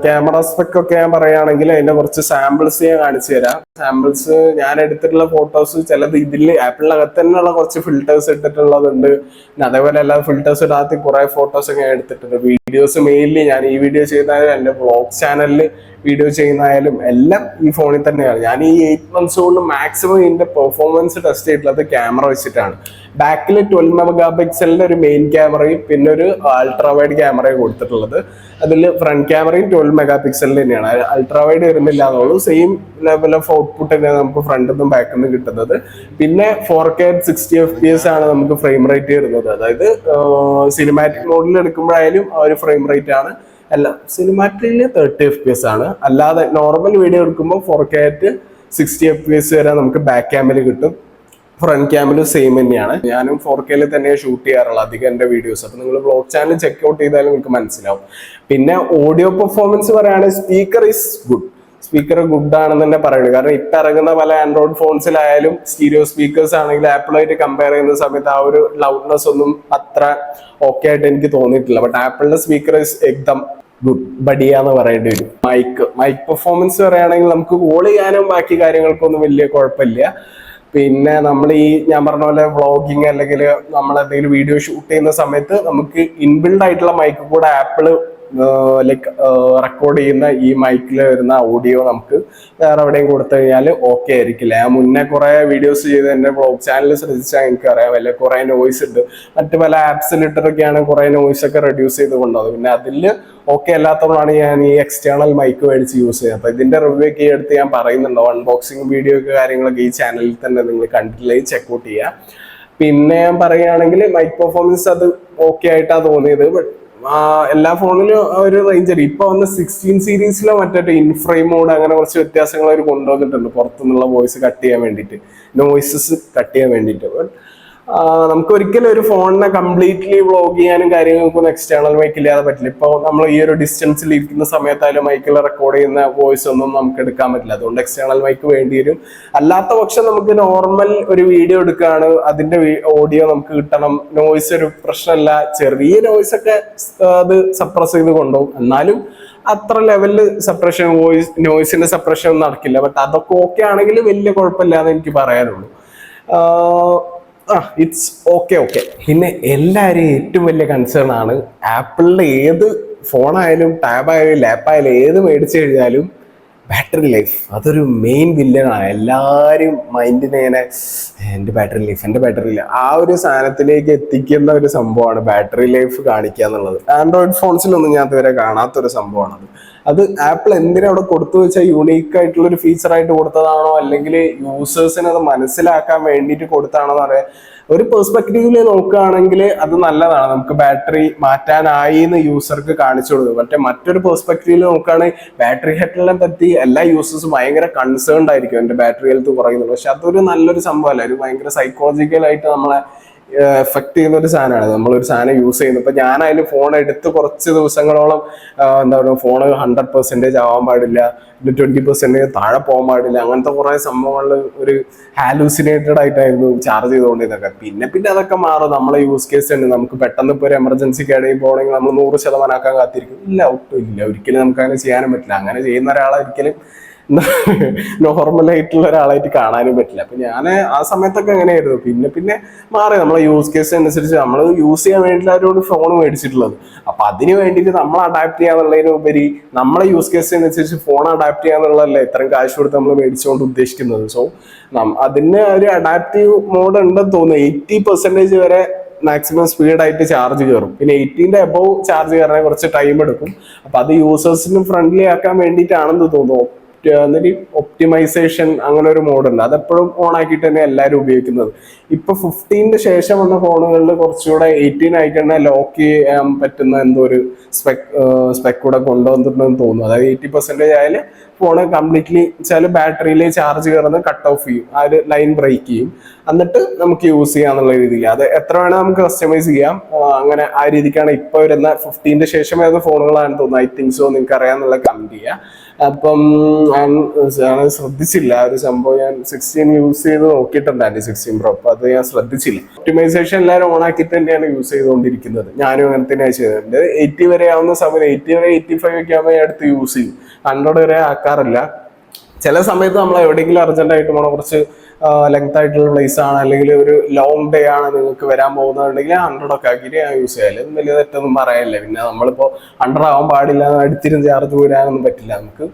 ക്യാമറ സ്പെക് ഒക്കെ ഞാൻ പറയുകയാണെങ്കിൽ അതിന്റെ കുറച്ച് സാമ്പിൾസ് ഞാൻ കാണിച്ചു തരാം. സാമ്പിൾസ് ഞാൻ എടുത്തിട്ടുള്ള ഫോട്ടോസ് ചിലത് ഇതിൽ ആപ്പിളിനകത്ത് തന്നെയുള്ള കുറച്ച് ഫിൽറ്റേഴ്സ് ഇട്ടിട്ടുള്ളതുണ്ട്. പിന്നെ അതേപോലെ എല്ലാ ഫിൽറ്റേഴ്സ് ഇടാത്ത കുറെ ഫോട്ടോസ് ഒക്കെ ഞാൻ എടുത്തിട്ടുണ്ട്. വീഡിയോസ് മെയിൻലി ഞാൻ ഈ വീഡിയോ ചെയ്താലും എൻ്റെ വ്ളോഗ് ചാനലിൽ വീഡിയോ ചെയ്യുന്നതായാലും എല്ലാം ഈ ഫോണിൽ തന്നെയാണ്. ഞാൻ ഈ 8 months കൊണ്ട് മാക്സിമം ഇതിന്റെ പെർഫോമൻസ് ടെസ്റ്റ് ചെയ്തിട്ടുള്ളത് ക്യാമറ വെച്ചിട്ടാണ്. ബാക്കിൽ 12 MP ഒരു മെയിൻ ക്യാമറയും പിന്നെ ഒരു അൾട്രാ വൈഡ് ക്യാമറയും കൊടുത്തിട്ടുള്ളത്. അതിൽ ഫ്രണ്ട് ക്യാമറയും 12 MP തന്നെയാണ്. അൾട്രാ വൈഡ് വരുന്നില്ല എന്നുള്ളൂ. സെയിം ലെവൽ ഓഫ് ഔട്ട്പുട്ട് തന്നെയാണ് നമുക്ക് ഫ്രണ്ടിൽ നിന്നും ബാക്കിൽ നിന്നും കിട്ടുന്നത്. പിന്നെ 4K 60 FPS ആണ് നമുക്ക് ഫ്രെയിം റേറ്റ് വരുന്നത്. അതായത് സിനിമാറ്റിക് മോഡിൽ എടുക്കുമ്പോഴായാലും ആ ഒരു ഫ്രെയിം റേറ്റ് ആണ്. അല്ല, സിനിമാറ്റിക്കിൽ 30 FPS ആണ്. അല്ലാതെ നോർമൽ വീഡിയോ എടുക്കുമ്പോൾ 4K 60 FPS വരെ നമുക്ക് ബാക്ക് ക്യാമിൽ കിട്ടും. ഫ്രണ്ട് ക്യാമിലും സെയിം തന്നെയാണ്. ഞാനും 4K തന്നെ ഷൂട്ട് ചെയ്യാറുള്ളത് അധികം എൻ്റെ വീഡിയോസ്. അപ്പൊ നിങ്ങൾ വ്ളോഗ് ചാനൽ ചെക്ക് ഔട്ട് ചെയ്താലും നിങ്ങൾക്ക് മനസ്സിലാവും. പിന്നെ ഓഡിയോ പെർഫോമൻസ് പറയുകയാണെങ്കിൽ സ്പീക്കർ ഗുഡ് ആണെന്ന് തന്നെ പറയുന്നത്. കാരണം ഇപ്പൊ ഇറങ്ങുന്ന പല ആൻഡ്രോയിഡ് ഫോൺസിലായാലും സ്റ്റീരിയോ സ്പീക്കേഴ്സ് ആണെങ്കിൽ ആപ്പിളായിട്ട് കമ്പയർ ചെയ്യുന്ന സമയത്ത് ആ ഒരു ലൗഡ്നെസ് ഒന്നും അത്ര ഓക്കെ ആയിട്ട് എനിക്ക് തോന്നിയിട്ടില്ല. ബട്ട് ആപ്പിളിന്റെ സ്പീക്കർ ഇസ് എക്ദം ഗുഡ്, ബഡിയ എന്ന് പറയേണ്ടി വരും. മൈക്ക് പെർഫോമൻസ് പറയുകയാണെങ്കിൽ നമുക്ക് കോൾ ചെയ്യാനും ബാക്കി കാര്യങ്ങൾക്കൊന്നും വലിയ കുഴപ്പമില്ല. പിന്നെ നമ്മൾ ഞാൻ പറഞ്ഞ പോലെ വ്ളോഗിങ് അല്ലെങ്കിൽ നമ്മൾ എന്തെങ്കിലും വീഡിയോ ഷൂട്ട് ചെയ്യുന്ന സമയത്ത് നമുക്ക് ഇൻബിൽഡ് ആയിട്ടുള്ള മൈക്ക് കൂടെ ആപ്പിള് ലൈക്ക് റെക്കോർഡ് ചെയ്യുന്ന ഈ മൈക്കിൽ വരുന്ന ഓഡിയോ നമുക്ക് വേറെ എവിടെയും കൊടുത്തു കഴിഞ്ഞാൽ ഓക്കെ ആയിരിക്കില്ല. ഞാൻ മുന്നേ കുറെ വീഡിയോസ് ചെയ്ത് എൻ്റെ വ്ളോഗ് ചാനൽ ശ്രദ്ധിച്ചാൽ എനിക്ക് അറിയാം വലിയ കുറെ നോയ്സ് ഉണ്ട്. മറ്റു പല ആപ്സിലിട്ടൊക്കെയാണ് കുറെ നോയ്സ് ഒക്കെ റെഡ്യൂസ് ചെയ്ത് കൊണ്ടുപോകുന്നത്. പിന്നെ അതിൽ ഓക്കെ അല്ലാത്തതുകൊണ്ടാണ് ഞാൻ ഈ എക്സ്റ്റേണൽ മൈക്ക് മേടിച്ച് യൂസ് ചെയ്യുന്നത്. അപ്പൊ ഇതിന്റെ റിവ്യൂ ഒക്കെ എടുത്ത് ഞാൻ പറയുന്നുണ്ടോ, അൺബോക്സിങ് വീഡിയോ ഒക്കെ കാര്യങ്ങളൊക്കെ ഈ ചാനലിൽ തന്നെ നിങ്ങൾ കണ്ടിട്ടില്ലെങ്കിൽ ചെക്കൗട്ട് ചെയ്യുക. പിന്നെ ഞാൻ പറയുകയാണെങ്കിൽ മൈക്ക് പെർഫോമൻസ് അത് ഓക്കെ ആയിട്ടാണ് തോന്നിയത്. എല്ലാ ഫോണിലും ഒരു റേഞ്ച്. ഇപ്പൊ വന്ന് 16 സീരീസിലോ മറ്റേ ഇൻഫ്രെയിം മോഡ് അങ്ങനെ കുറച്ച് വ്യത്യാസങ്ങൾ അവർ കൊണ്ടുവന്നിട്ടുണ്ട് പുറത്തുനിന്നുള്ള വോയിസ് കട്ട് ചെയ്യാൻ വേണ്ടിയിട്ട്, നോയിസസ് കട്ട് ചെയ്യാൻ വേണ്ടിയിട്ട്. നമുക്ക് ഒരിക്കലും ഒരു ഫോണിനെ കംപ്ലീറ്റ്ലി വ്ളോഗ് ചെയ്യാനും കാര്യങ്ങൾക്കൊന്നും എക്സ്റ്റേണൽ മൈക്ക് ഇല്ലാതെ പറ്റില്ല. ഇപ്പോൾ നമ്മൾ ഈ ഒരു ഡിസ്റ്റൻസിൽ ഇരിക്കുന്ന സമയത്തായാലും മൈക്കിൽ റെക്കോർഡ് ചെയ്യുന്ന വോയിസ് ഒന്നും നമുക്ക് എടുക്കാൻ പറ്റില്ല. അതുകൊണ്ട് എക്സ്റ്റേണൽ മൈക്ക് വേണ്ടി വരും. അല്ലാത്ത പക്ഷം നമുക്ക് നോർമൽ ഒരു വീഡിയോ എടുക്കുകയാണ്, അതിന്റെ ഓഡിയോ നമുക്ക് കിട്ടണം. നോയിസ് ഒരു പ്രശ്നമല്ല, ചെറിയ നോയിസ് ഒക്കെ അത് സപ്രസ് ചെയ്ത് കൊണ്ടുപോകും. എന്നാലും അത്ര ലെവലില് സെപ്പറേഷൻ നോയിസിന്റെ സെപ്പറേഷൻ ഒന്നും നടക്കില്ല. ബട്ട് അതൊക്കെ ഓക്കെ ആണെങ്കിൽ വലിയ കുഴപ്പമില്ലാന്ന് എനിക്ക് പറയാനുള്ളൂ. It's okay. പിന്നെ എല്ലാവരും ഏറ്റവും വലിയ കൺസേൺ ആണ് ആപ്പിളിന്റെ ഏത് ഫോണായാലും ടാബായാലും ലാപ്പായാലും ഏത് മേടിച്ചു കഴിഞ്ഞാലും ബാറ്ററി ലൈഫ്. അതൊരു മെയിൻ വില്ലനാണ്. എല്ലാവരും മൈൻഡിനെ ഇങ്ങനെ എൻ്റെ ബാറ്ററി ലൈഫ് ആ ഒരു സാധനത്തിലേക്ക് എത്തിക്കുന്ന ഒരു സംഭവമാണ് ബാറ്ററി ലൈഫ് കാണിക്കുക എന്നുള്ളത്. ആൻഡ്രോയിഡ് ഫോൺസിലൊന്നും ഞാൻ ഇതുവരെ കാണാത്തൊരു സംഭവമാണത്. അത് ആപ്പിൾ എന്തിനാ അവിടെ കൊടുത്തു വെച്ചാൽ യൂണീക്ക് ആയിട്ടുള്ള ഒരു ഫീച്ചറായിട്ട് കൊടുത്തതാണോ അല്ലെങ്കിൽ യൂസേഴ്സിന് അത് മനസ്സിലാക്കാൻ വേണ്ടിയിട്ട് കൊടുത്താണോ എന്നറിയാം. ഒരു പെർസ്പെക്റ്റീവില് നോക്കുകയാണെങ്കിൽ അത് നല്ലതാണ്, നമുക്ക് ബാറ്ററി മാറ്റാനായി എന്ന് യൂസർക്ക് കാണിച്ചു കൊടുക്കും. മറ്റൊരു പെർസ്പെക്റ്റീവില് നോക്കുകയാണെങ്കിൽ ബാറ്ററി ഹെൽത്തിനെ പറ്റി എല്ലാ യൂസേഴ്സും ഭയങ്കര കൺസേൺഡ് ആയിരിക്കും, എൻ്റെ ബാറ്ററി ഹെൽത്ത് കുറയുന്നുള്ളൂ. പക്ഷെ അതൊരു നല്ലൊരു സംഭവമല്ല, ഒരു ഭയങ്കര സൈക്കോളജിക്കലായിട്ട് നമ്മളെ എഫക്ട് ചെയ്യുന്ന ഒരു സാധനമാണ് നമ്മളൊരു സാധനം യൂസ് ചെയ്യുന്നത്. ഇപ്പൊ ഞാനായാലും ഫോൺ എടുത്ത് കുറച്ച് ദിവസങ്ങളോളം എന്താ പറയുക, ഫോണ് 100% ആവാൻ പാടില്ല, 20% താഴെ പോകാൻ പാടില്ല, അങ്ങനത്തെ കുറെ സംഭവങ്ങളിൽ ഒരു ഹാലൂസിനേറ്റഡ് ആയിട്ടായിരുന്നു ചാർജ് ചെയ്തുകൊണ്ടിരുന്നതൊക്കെ. പിന്നെ അതൊക്കെ മാറും. നമ്മളെ യൂസ് കേസ് ഉണ്ട്. നമുക്ക് പെട്ടെന്ന് ഇപ്പോൾ ഒരു എമർജൻസിക്ക് ഇടയിൽ പോകണമെങ്കിൽ നമ്മൾ 100% ആക്കാൻ കാത്തിരിക്കും. ഇല്ല, ഒരിക്കലും നമുക്ക് അങ്ങനെ ചെയ്യാനും പറ്റില്ല. അങ്ങനെ ചെയ്യുന്ന ഒരാളെ ഒരിക്കലും നോർമലായിട്ടുള്ള ഒരാളായിട്ട് കാണാനും പറ്റില്ല. അപ്പൊ ഞാൻ ആ സമയത്തൊക്കെ അങ്ങനെയായിരുന്നു. പിന്നെ മാറി നമ്മളെ യൂസ് കേസ് അനുസരിച്ച് നമ്മൾ യൂസ് ചെയ്യാൻ വേണ്ടിയിട്ട് അവരോട് ഫോൺ മേടിച്ചിട്ടുള്ളത്. അപ്പൊ അതിന് വേണ്ടിയിട്ട് നമ്മൾ അഡാപ്റ്റ് ചെയ്യാന്നുള്ളതിനുപരി നമ്മളെ യൂസ് കേസ് അനുസരിച്ച് ഫോൺ അഡാപ്റ്റ് ചെയ്യാന്നുള്ളതല്ല ഇത്രയും കാശ് കൊടുത്ത് നമ്മൾ മേടിച്ചുകൊണ്ട് ഉദ്ദേശിക്കുന്നത്. സോ അതിന് ഒരു അഡാപ്റ്റീവ് മോഡ് ഉണ്ടെന്ന് തോന്നുന്നു. 80% വരെ മാക്സിമം സ്പീഡായിട്ട് ചാർജ് കയറും. പിന്നെ 18 അബവ് ചാർജ് കയറാൻ കുറച്ച് ടൈം എടുക്കും. അപ്പൊ അത് യൂസേഴ്സിന് ഫ്രണ്ട്ലി ആക്കാൻ വേണ്ടിയിട്ടാണെന്ന് തോന്നുന്നു. എന്നിട്ട് ഒപ്റ്റിമൈസേഷൻ അങ്ങനെ ഒരു മോഡുണ്ട്, അതെപ്പോഴും ഓൺ ആക്കിയിട്ട് തന്നെ എല്ലാവരും ഉപയോഗിക്കുന്നത്. ഇപ്പൊ 15 ശേഷം വന്ന ഫോണുകളിൽ കുറച്ചുകൂടെ 18 ആയിക്കഴിഞ്ഞാൽ ലോക്ക് ചെയ്യാൻ പറ്റുന്ന എന്തോ ഒരു സ്പെക് കൂടെ കൊണ്ടുവന്നിട്ടുണ്ടെന്ന് തോന്നുന്നു. അതായത് 80% ആയാലും ഫോണ് കംപ്ലീറ്റ്ലി വെച്ചാൽ ബാറ്ററിയിൽ ചാർജ് കയറുന്നത് കട്ട് ഓഫ് ചെയ്യും, ആ ഒരു ലൈൻ ബ്രേക്ക് ചെയ്യും, എന്നിട്ട് നമുക്ക് യൂസ് ചെയ്യാന്നുള്ള രീതിയിൽ. അത് എത്ര വേണേൽ നമുക്ക് കസ്റ്റമൈസ് ചെയ്യാം. അങ്ങനെ ആ രീതിക്കാണ് ഇപ്പൊ വരുന്ന 15 ശേഷം വരുന്ന ഫോണുകളാണ് തോന്നുന്നത്. I think so. നിങ്ങൾക്ക് അറിയാന്നുള്ള കമന്റ് ചെയ്യാം. അപ്പം ഞാൻ ശ്രദ്ധിച്ചില്ല ആ ഒരു സംഭവം. ഞാൻ 16 യൂസ് ചെയ്ത് നോക്കിയിട്ടുണ്ടായിരുന്നു, 16 Pro. അപ്പൊ അത് ഞാൻ ശ്രദ്ധിച്ചില്ല. ഒപ്റ്റിമൈസേഷൻ എല്ലാവരും ഓൺ ആക്കിയിട്ട് തന്നെയാണ് യൂസ് ചെയ്തുകൊണ്ടിരിക്കുന്നത്. ഞാനും അങ്ങനെ തന്നെയാണ് ചെയ്തിട്ടുണ്ട്. 80 വരെ ആവുന്ന സമയത്ത് 80 വരെ 85 ഒക്കെ ആകുമ്പോൾ അടുത്ത് യൂസ് ചെയ്യും. 100 വരെ ആക്കാറില്ല. ചില സമയത്ത് നമ്മൾ എവിടെയെങ്കിലും അർജന്റ് ആയിട്ട് പോകണം, കുറച്ച് ലെങ്ത് ആയിട്ടുള്ള പ്ലേസ് ആണ്, അല്ലെങ്കിൽ ഒരു ലോങ് ഡേ ആണ് നിങ്ങൾക്ക് വരാൻ പോകുന്നുണ്ടെങ്കിൽ 100 ഒക്കെ ആക്കിയിട്ട് ഞാൻ യൂസ് ചെയ്യാം. വലിയ തെറ്റൊന്നും പറയാനില്ല. പിന്നെ നമ്മളിപ്പോൾ 100 ആവാൻ പാടില്ല, അടുത്തിരുന്ന് ചാർജ് വരാനൊന്നും പറ്റില്ല. നമുക്ക്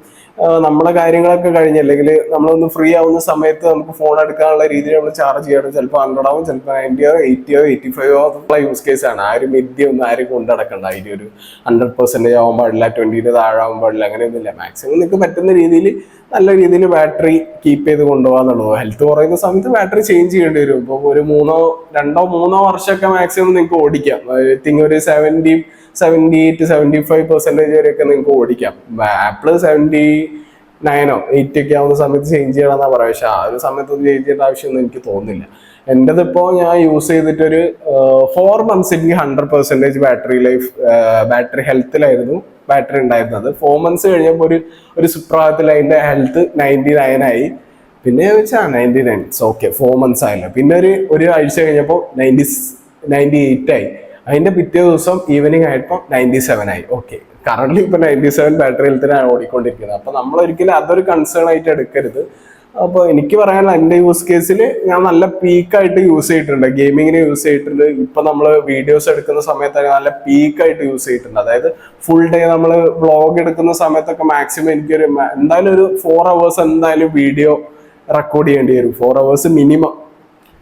നമ്മുടെ കാര്യങ്ങളൊക്കെ കഴിഞ്ഞ് അല്ലെങ്കിൽ നമ്മളൊന്ന് ഫ്രീ ആവുന്ന സമയത്ത് നമുക്ക് ഫോൺ എടുക്കാനുള്ള രീതിയിൽ നമ്മൾ ചാർജ് ചെയ്യണം. ചിലപ്പോൾ 100 ആവും, ചിലപ്പോൾ 90 80 85 ഉള്ള യൂസ് കേസ് ആണ്. ആരും ഒന്നും ആരും കൊണ്ടടക്കണ്ട. അതിന് ഒരു 100% ആവാൻ പാടില്ല, 20 താഴെ ആവാൻ പാടില്ല, അങ്ങനെയൊന്നുമില്ല. മാക്സിമം നിങ്ങൾക്ക് പറ്റുന്ന രീതിയിൽ നല്ല രീതിയിൽ ബാറ്ററി കീപ്പ് ചെയ്ത് കൊണ്ടുപോകാന്നുള്ളൂ. ഹെൽത്ത് കുറയുന്ന സമയത്ത് ബാറ്ററി ചേഞ്ച് ചെയ്യേണ്ടി വരും. ഇപ്പോൾ ഒരു 2-3 വർഷമൊക്കെ മാക്സിമം നിങ്ങൾക്ക് ഓടിക്കാം. ഐ തിങ്ക് ഒരു 70 to 75% വരെയൊക്കെ നിങ്ങൾക്ക് ഓടിക്കാം. ആപ്പിള് 79 or 8 ഒക്കെ ആവുന്ന സമയത്ത് ചേഞ്ച് ചെയ്യണമെന്നാ പറയാം. പക്ഷെ ആ ഒരു സമയത്തൊന്നും ചേഞ്ച് ചെയ്യേണ്ട ആവശ്യമൊന്നും എനിക്ക് തോന്നുന്നില്ല. എൻ്റെതിപ്പോൾ ഞാൻ യൂസ് ചെയ്തിട്ടൊരു 4 months എനിക്ക് 100% ബാറ്ററി ലൈഫ്, ബാറ്ററി ഹെൽത്തിലായിരുന്നു ബാറ്ററി ഉണ്ടായിരുന്നത്. 4 months കഴിഞ്ഞപ്പോൾ ഒരു സുപ്രഭാതത്തിൽ അതിൻ്റെ ഹെൽത്ത് 99 ആയി. പിന്നെ വെച്ചാൽ 99 ഓക്കെ, 4 months ആയല്ലോ. പിന്നെ ഒരു ആഴ്ച കഴിഞ്ഞപ്പോൾ 98 ആയി. അതിന്റെ പിറ്റേ ദിവസം ഈവനിങ് ആയപ്പോൾ 97 ആയി. ഓക്കെ, കറന്റ് ഇപ്പൊ 97 ബാറ്ററി ഹെൽത്തിനാണ് ഓടിക്കൊണ്ടിരിക്കുന്നത്. അപ്പൊ നമ്മൾ ഒരിക്കലും അതൊരു കൺസേൺ ആയിട്ട് എടുക്കരുത്. അപ്പോൾ എനിക്ക് പറയാനുള്ള എൻ്റെ യൂസ് കേസിൽ ഞാൻ നല്ല പീക്കായിട്ട് യൂസ് ചെയ്തിട്ടുണ്ട്, ഗെയിമിങ്ങിന് യൂസ് ചെയ്തിട്ടുണ്ട്. ഇപ്പൊ നമ്മൾ വീഡിയോസ് എടുക്കുന്ന സമയത്ത് നല്ല പീക്കായിട്ട് യൂസ് ചെയ്തിട്ടുണ്ട്. അതായത് ഫുൾ ഡേ നമ്മൾ വ്ളോഗ് എടുക്കുന്ന സമയത്തൊക്കെ മാക്സിമം എനിക്കൊരു എന്തായാലും ഒരു 4 hours എന്തായാലും വീഡിയോ റെക്കോർഡ് ചെയ്യേണ്ടി വരും, 4 hours മിനിമം.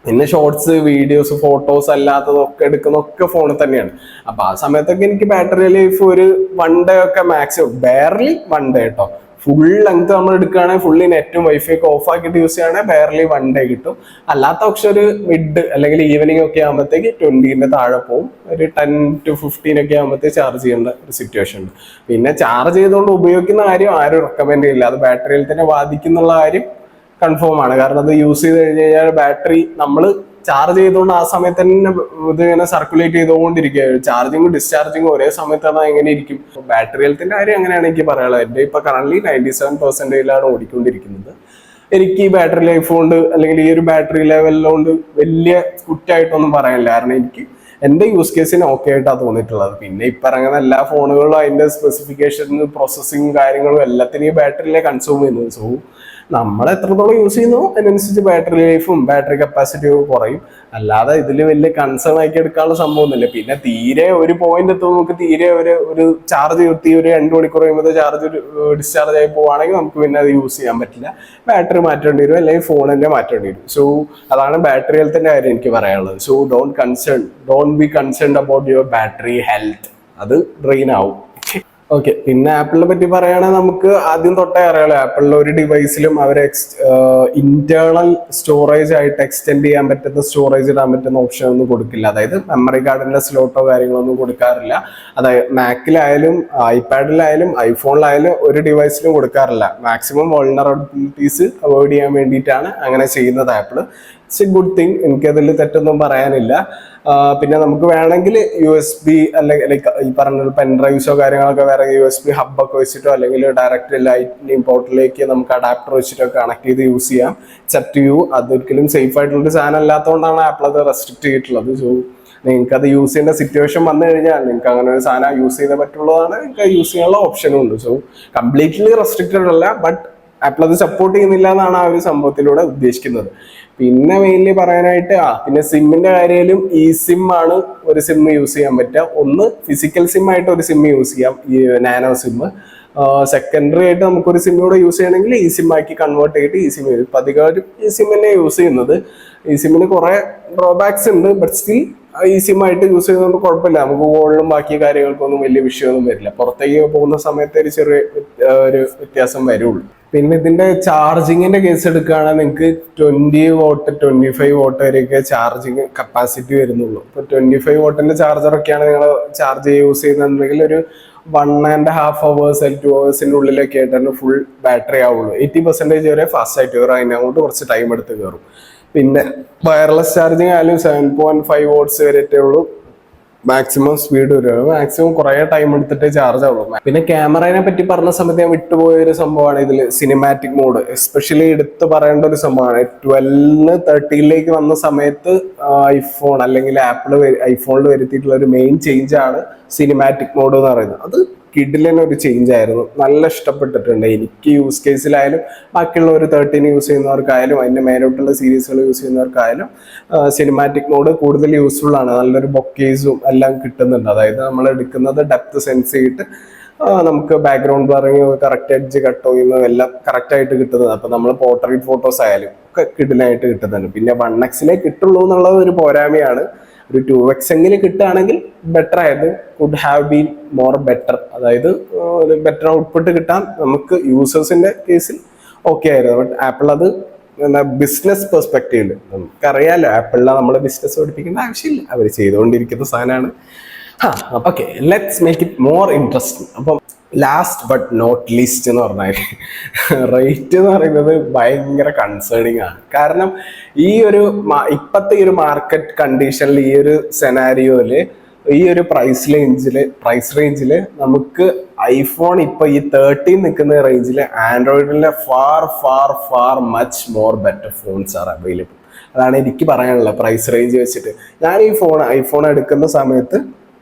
പിന്നെ ഷോർട്സ്, വീഡിയോസ്, ഫോട്ടോസ് അല്ലാത്തതൊക്കെ എടുക്കുന്നതൊക്കെ ഫോണിൽ തന്നെയാണ്. അപ്പൊ ആ സമയത്തൊക്കെ എനിക്ക് ബാറ്ററി ലൈഫ് ഒരു 1 day ഒക്കെ മാക്സിമം, ബെയർലി 1 day കേട്ടോ. ഫുൾ ലെങ്ത് നമ്മൾ എടുക്കുകയാണെങ്കിൽ ഫുള്ളി നെറ്റും വൈഫൈ ഒക്കെ ഓഫ് ആക്കിയിട്ട് യൂസ് ചെയ്യുകയാണെങ്കിൽ ബെയർലി 1 ഡേ കിട്ടും. അല്ലാത്ത പക്ഷെ ഒരു മിഡ് അല്ലെങ്കിൽ ഈവനിങ് ഒക്കെ ആകുമ്പോഴത്തേക്ക് 20ന്റെ താഴെ പോകും. ഒരു 10 to 15 ഒക്കെ ആകുമ്പോഴത്തേക്ക് ചാർജ് ചെയ്യേണ്ട ഒരു സിറ്റുവേഷൻ ഉണ്ട്. പിന്നെ ചാർജ് ചെയ്തുകൊണ്ട് ഉപയോഗിക്കുന്ന കാര്യം ആരും റെക്കമെൻഡ് ചെയ്യില്ല. അത് ബാറ്ററിയിൽ തന്നെ ബാധിക്കുന്നുള്ള കാര്യം കൺഫേം ആണ്. കാരണം അത് യൂസ് ചെയ്ത് കഴിഞ്ഞ് കഴിഞ്ഞാൽ ബാറ്ററി നമ്മൾ ചാർജ് ചെയ്തുകൊണ്ട് ആ സമയത്ത് തന്നെ ഇത് ഇങ്ങനെ സർക്കുലേറ്റ് ചെയ്തുകൊണ്ടിരിക്കുക. ചാർജിങ്ങും ഡിസ്ചാർജിങ്ങും ഒരേ സമയത്താണ് എങ്ങനെ ഇരിക്കും. ബാറ്ററി ഹെൽത്തിന്റെ കാര്യം അങ്ങനെയാണ് എനിക്ക് പറയാനുള്ളത്. എൻ്റെ ഇപ്പൊ കറന്റ് 97% ഓടിക്കൊണ്ടിരിക്കുന്നത്. എനിക്ക് ഈ ബാറ്ററി ലൈഫ് കൊണ്ട് അല്ലെങ്കിൽ ഈ ഒരു ബാറ്ററി ലെവലിലോണ്ട് വലിയ കുറ്റായിട്ടൊന്നും പറയാനില്ല. കാരണം എനിക്ക് എൻ്റെ യൂസ് കേസിന് ഓക്കെ ആയിട്ടാണ് തോന്നിയിട്ടുള്ളത്. പിന്നെ ഇപ്പൊ ഇറങ്ങുന്ന എല്ലാ ഫോണുകളിലും അതിന്റെ സ്പെസിഫിക്കേഷൻ പ്രോസസ്സിങ് കാര്യങ്ങളും എല്ലാത്തിനും ബാറ്ററിയിലെ കൺസ്യൂം ചെയ്യുന്നത്. സോ നമ്മൾ എത്രത്തോളം യൂസ് ചെയ്യുന്നു അതിനനുസരിച്ച് ബാറ്ററി ലൈഫും ബാറ്ററി കപ്പാസിറ്റിയും കുറയും. അല്ലാതെ ഇതിൽ വലിയ കൺസേൺ ആക്കി എടുക്കാനുള്ള സംഭവമൊന്നുമില്ല. പിന്നെ തീരെ ഒരു പോയിന്റ് എത്തുമ്പോൾ നമുക്ക് തീരെ ഒരു ചാർജ് കിട്ടി ഒരു 2 മണിക്കൂർ കഴിയുമ്പോൾ ചാർജ് ഡിസ്ചാർജ് ആയി പോവുകയാണെങ്കിൽ നമുക്ക് പിന്നെ അത് യൂസ് ചെയ്യാൻ പറ്റില്ല. ബാറ്ററി മാറ്റേണ്ടി വരും, അല്ലെങ്കിൽ ഫോൺ തന്നെ മാറ്റേണ്ടി വരും. സോ അതാണ് ബാറ്ററി ഹെൽത്തിന്റെ കാര്യം എനിക്ക് പറയാനുള്ളത്. So don't be concerned about your battery health. അത് ഡ്രെയിൻ ആവും. ഓക്കെ, പിന്നെ ആപ്പിളിനെ പറ്റി പറയുകയാണെങ്കിൽ നമുക്ക് ആദ്യം തൊട്ടേ അറിയാലോ, ആപ്പിളിലെ ഒരു ഡിവൈസിലും അവർ ഇന്റേണൽ സ്റ്റോറേജ് ആയിട്ട് എക്സ്റ്റെൻഡ് ചെയ്യാൻ പറ്റുന്ന സ്റ്റോറേജ് ഇടാൻ പറ്റുന്ന ഓപ്ഷൻ ഒന്നും കൊടുക്കില്ല. അതായത് മെമ്മറി കാർഡിന്റെ സ്ലോട്ടോ കാര്യങ്ങളൊന്നും കൊടുക്കാറില്ല. അതായത് മാക്കിലായാലും ഐപാഡിലായാലും ഐഫോണിലായാലും ഒരു ഡിവൈസിലും കൊടുക്കാറില്ല. മാക്സിമം വൾണറബിലിറ്റീസ് അവോയ്ഡ് ചെയ്യാൻ വേണ്ടിയിട്ടാണ് അങ്ങനെ ചെയ്യുന്നത് apple. It's A good thing. എനിക്കതിൽ തെറ്റൊന്നും പറയാനില്ല. പിന്നെ നമുക്ക് വേണമെങ്കിൽ USB അല്ലെങ്കിൽ ഈ പറഞ്ഞ പെൻഡ്രൈവ്സോ കാര്യങ്ങളൊക്കെ വേറെ USB ഹബ്ബൊക്കെ വെച്ചിട്ടോ അല്ലെങ്കിൽ ഡയറക്റ്റ് ലൈറ്റ്നിങ് പോർട്ടിലേക്ക് നമുക്ക് അഡാപ്റ്റർ വെച്ചിട്ടോ കണക്ട് ചെയ്ത് യൂസ് ചെയ്യാം. It's to you. അതൊരിക്കലും സേഫ് ആയിട്ടുള്ളൊരു സാധനം അല്ലാത്തതുകൊണ്ടാണ് ആപ്പിൾ അത് റെസ്ട്രിക്ട് ചെയ്തിട്ടുള്ളത്. സോ നിങ്ങൾക്ക് അത് യൂസ് ചെയ്യേണ്ട സിറ്റുവേഷൻ വന്നു കഴിഞ്ഞാൽ നിങ്ങൾക്ക് അങ്ങനെ ഒരു സാധനം യൂസ് ചെയ്തേ പറ്റുള്ളതാണ്. നിങ്ങൾക്ക് യൂസ് ചെയ്യാനുള്ള ഓപ്ഷനും ഉണ്ട്. സോ കംപ്ലീറ്റ്ലി റെസ്ട്രിക്റ്റഡ് അല്ല, ബട്ട് ആപ്പിൾ അത് സപ്പോർട്ട് ചെയ്യുന്നില്ല എന്നാണ് ആ ഒരു സംഭവത്തിലൂടെ ഉദ്ദേശിക്കുന്നത്. പിന്നെ മെയിൻലി പറയാനായിട്ട് പിന്നെ സിമ്മിന്റെ കാര്യത്തിലും ഈ സിം ആണ് ഒരു സിം യൂസ് ചെയ്യാൻ പറ്റുക. ഒന്ന് ഫിസിക്കൽ സിം ആയിട്ട് ഒരു സിം യൂസ് ചെയ്യാം, ഈ നാനോ സിം. സെക്കൻഡറി ആയിട്ട് നമുക്കൊരു സിമ്മിലൂടെ യൂസ് ചെയ്യണമെങ്കിൽ ഈ സിം ആക്കി കൺവേർട്ട് ചെയ്തിട്ട് ഈ സിം വരും. ഇപ്പം അധികം ഈ സിം തന്നെ യൂസ് ചെയ്യുന്നത്. ഈ സിമ്മിന് കുറെ ഡ്രോബാക്സ് ഉണ്ട്, ബട്ട് സ്റ്റിൽ ഈ സിം ആയിട്ട് യൂസ് ചെയ്യുന്നതുകൊണ്ട് കുഴപ്പമില്ല. നമുക്ക് കോളിലും ബാക്കി കാര്യങ്ങൾക്കൊന്നും വലിയ വിഷയമൊന്നും വരില്ല. പുറത്തേക്ക് പോകുന്ന സമയത്ത് ഒരു ചെറിയ ഒരു വ്യത്യാസം വരുള്ളൂ. പിന്നെ ഇതിന്റെ ചാർജിങ്ങിന്റെ കേസ് എടുക്കുകയാണെങ്കിൽ നിങ്ങൾക്ക് 20 വാട്ട് 25 വാട്ട് വരെയൊക്കെ ചാർജിങ് കപ്പാസിറ്റി വരുന്നുള്ളൂ. ഇപ്പൊ 25 വാട്ടിന്റെ ചാർജറൊക്കെയാണ് നിങ്ങൾ ചാർജ് യൂസ് ചെയ്യുന്നുണ്ടെങ്കിൽ ഒരു 1.5 hours 2 hours ഉള്ളിലൊക്കെ ആയിട്ടാണ് ഫുൾ ബാറ്ററി ആവുള്ളൂ. 80% വരെ ഫാസ്റ്റ് ആയിട്ട് കയറും. അതിനങ്ങോട്ട് കുറച്ച് ടൈം എടുത്ത് കയറും. പിന്നെ വയർലെസ് ചാർജിങ് ആയാലും 7.5 watts വരെയൊക്കെ ഉള്ളൂ മാക്സിമം സ്പീഡ് വരും. മാക്സിമം കുറെ ടൈം എടുത്തിട്ട് ചാർജ് ആവുള്ളൂ. പിന്നെ ക്യാമറയെ പറ്റി പറഞ്ഞ സമയത്ത് ഞാൻ വിട്ടുപോയ ഒരു സംഭവമാണ് ഇതിൽ സിനിമാറ്റിക് മോഡ്. എസ്പെഷ്യലി എടുത്ത് പറയേണ്ട ഒരു സംഭവമാണ്. 12 13 വന്ന സമയത്ത് ഐഫോൺ അല്ലെങ്കിൽ ഐഫോണിൽ വരുത്തിയിട്ടുള്ള ഒരു മെയിൻ ചേഞ്ച് ആണ് സിനിമാറ്റിക് മോഡ് എന്ന് പറയുന്നത്. അത് കിഡിലിന് ഒരു ചേഞ്ച് ആയിരുന്നു. നല്ല ഇഷ്ടപ്പെട്ടിട്ടുണ്ട് എനിക്ക്. യൂസ് കേസിലായാലും ബാക്കിയുള്ള ഒരു 13 യൂസ് ചെയ്യുന്നവർക്കായാലും അതിന്റെ മേലോട്ടുള്ള സീരീസുകൾ യൂസ് ചെയ്യുന്നവർക്കായാലും സിനിമാറ്റിക് മോഡ് കൂടുതൽ യൂസ്ഫുൾ ആണ്. നല്ലൊരു ബൊക്കേസും എല്ലാം കിട്ടുന്നുണ്ട്. അതായത് നമ്മൾ എടുക്കുന്നത് ഡെപ്ത് സെൻസ് ചെയ്തിട്ട് നമുക്ക് background blurring correct edge cut ചെയ്യുന്നതും എല്ലാം കറക്റ്റ് ആയിട്ട് കിട്ടുന്നത്. അപ്പൊ നമ്മൾ പോർട്രേറ്റ് ഫോട്ടോസ് ആയാലും ഒക്കെ കിഡിലായിട്ട് കിട്ടുന്നുണ്ട്. പിന്നെ 1x കിട്ടുള്ളൂ എന്നുള്ളത് ഒരു പോരായ്മയാണ്. ഒരു 2x എങ്കിലും കിട്ടുകയാണെങ്കിൽ ബെറ്റർ ആയത്. Could have been more better. അതായത് ബെറ്റർ ഔട്ട്പുട്ട് കിട്ടാൻ നമുക്ക് യൂസേഴ്സിന്റെ കേസിൽ ഓക്കെ ആയിരുന്നു. ബട്ട് ആപ്പിൾ അത് ബിസിനസ് പെർസ്പെക്റ്റീവില് നമുക്കറിയാലോ, ആപ്പിളിനെ നമ്മൾ ബിസിനസ് പഠിപ്പിക്കേണ്ട ആവശ്യമില്ല. അവർ ചെയ്തുകൊണ്ടിരിക്കുന്ന സാധനമാണ്. Okay, let's make it more interesting. അപ്പം ലാസ്റ്റ് ബട്ട് നോട്ട് ലീസ്റ്റ് എന്ന് പറഞ്ഞാൽ റേറ്റ് എന്ന് പറയുന്നത് ഭയങ്കര കൺസേണിങ് ആണ്. കാരണം ഇപ്പോഴത്തെ ഈ ഒരു മാർക്കറ്റ് കണ്ടീഷനിൽ ഈ ഒരു സെനാരിയോയില് ഈ ഒരു പ്രൈസ് റേഞ്ചില് നമുക്ക് ഐഫോൺ ഇപ്പൊ ഈ 13 നിൽക്കുന്ന റേഞ്ചില് ആൻഡ്രോയിഡിലെ far much more better phones are available. അതാണ് എനിക്ക് പറയാനുള്ളത് പ്രൈസ് റേഞ്ച് വെച്ചിട്ട്. ഞാൻ ഈ ഐഫോൺ എടുക്കുന്ന സമയത്ത്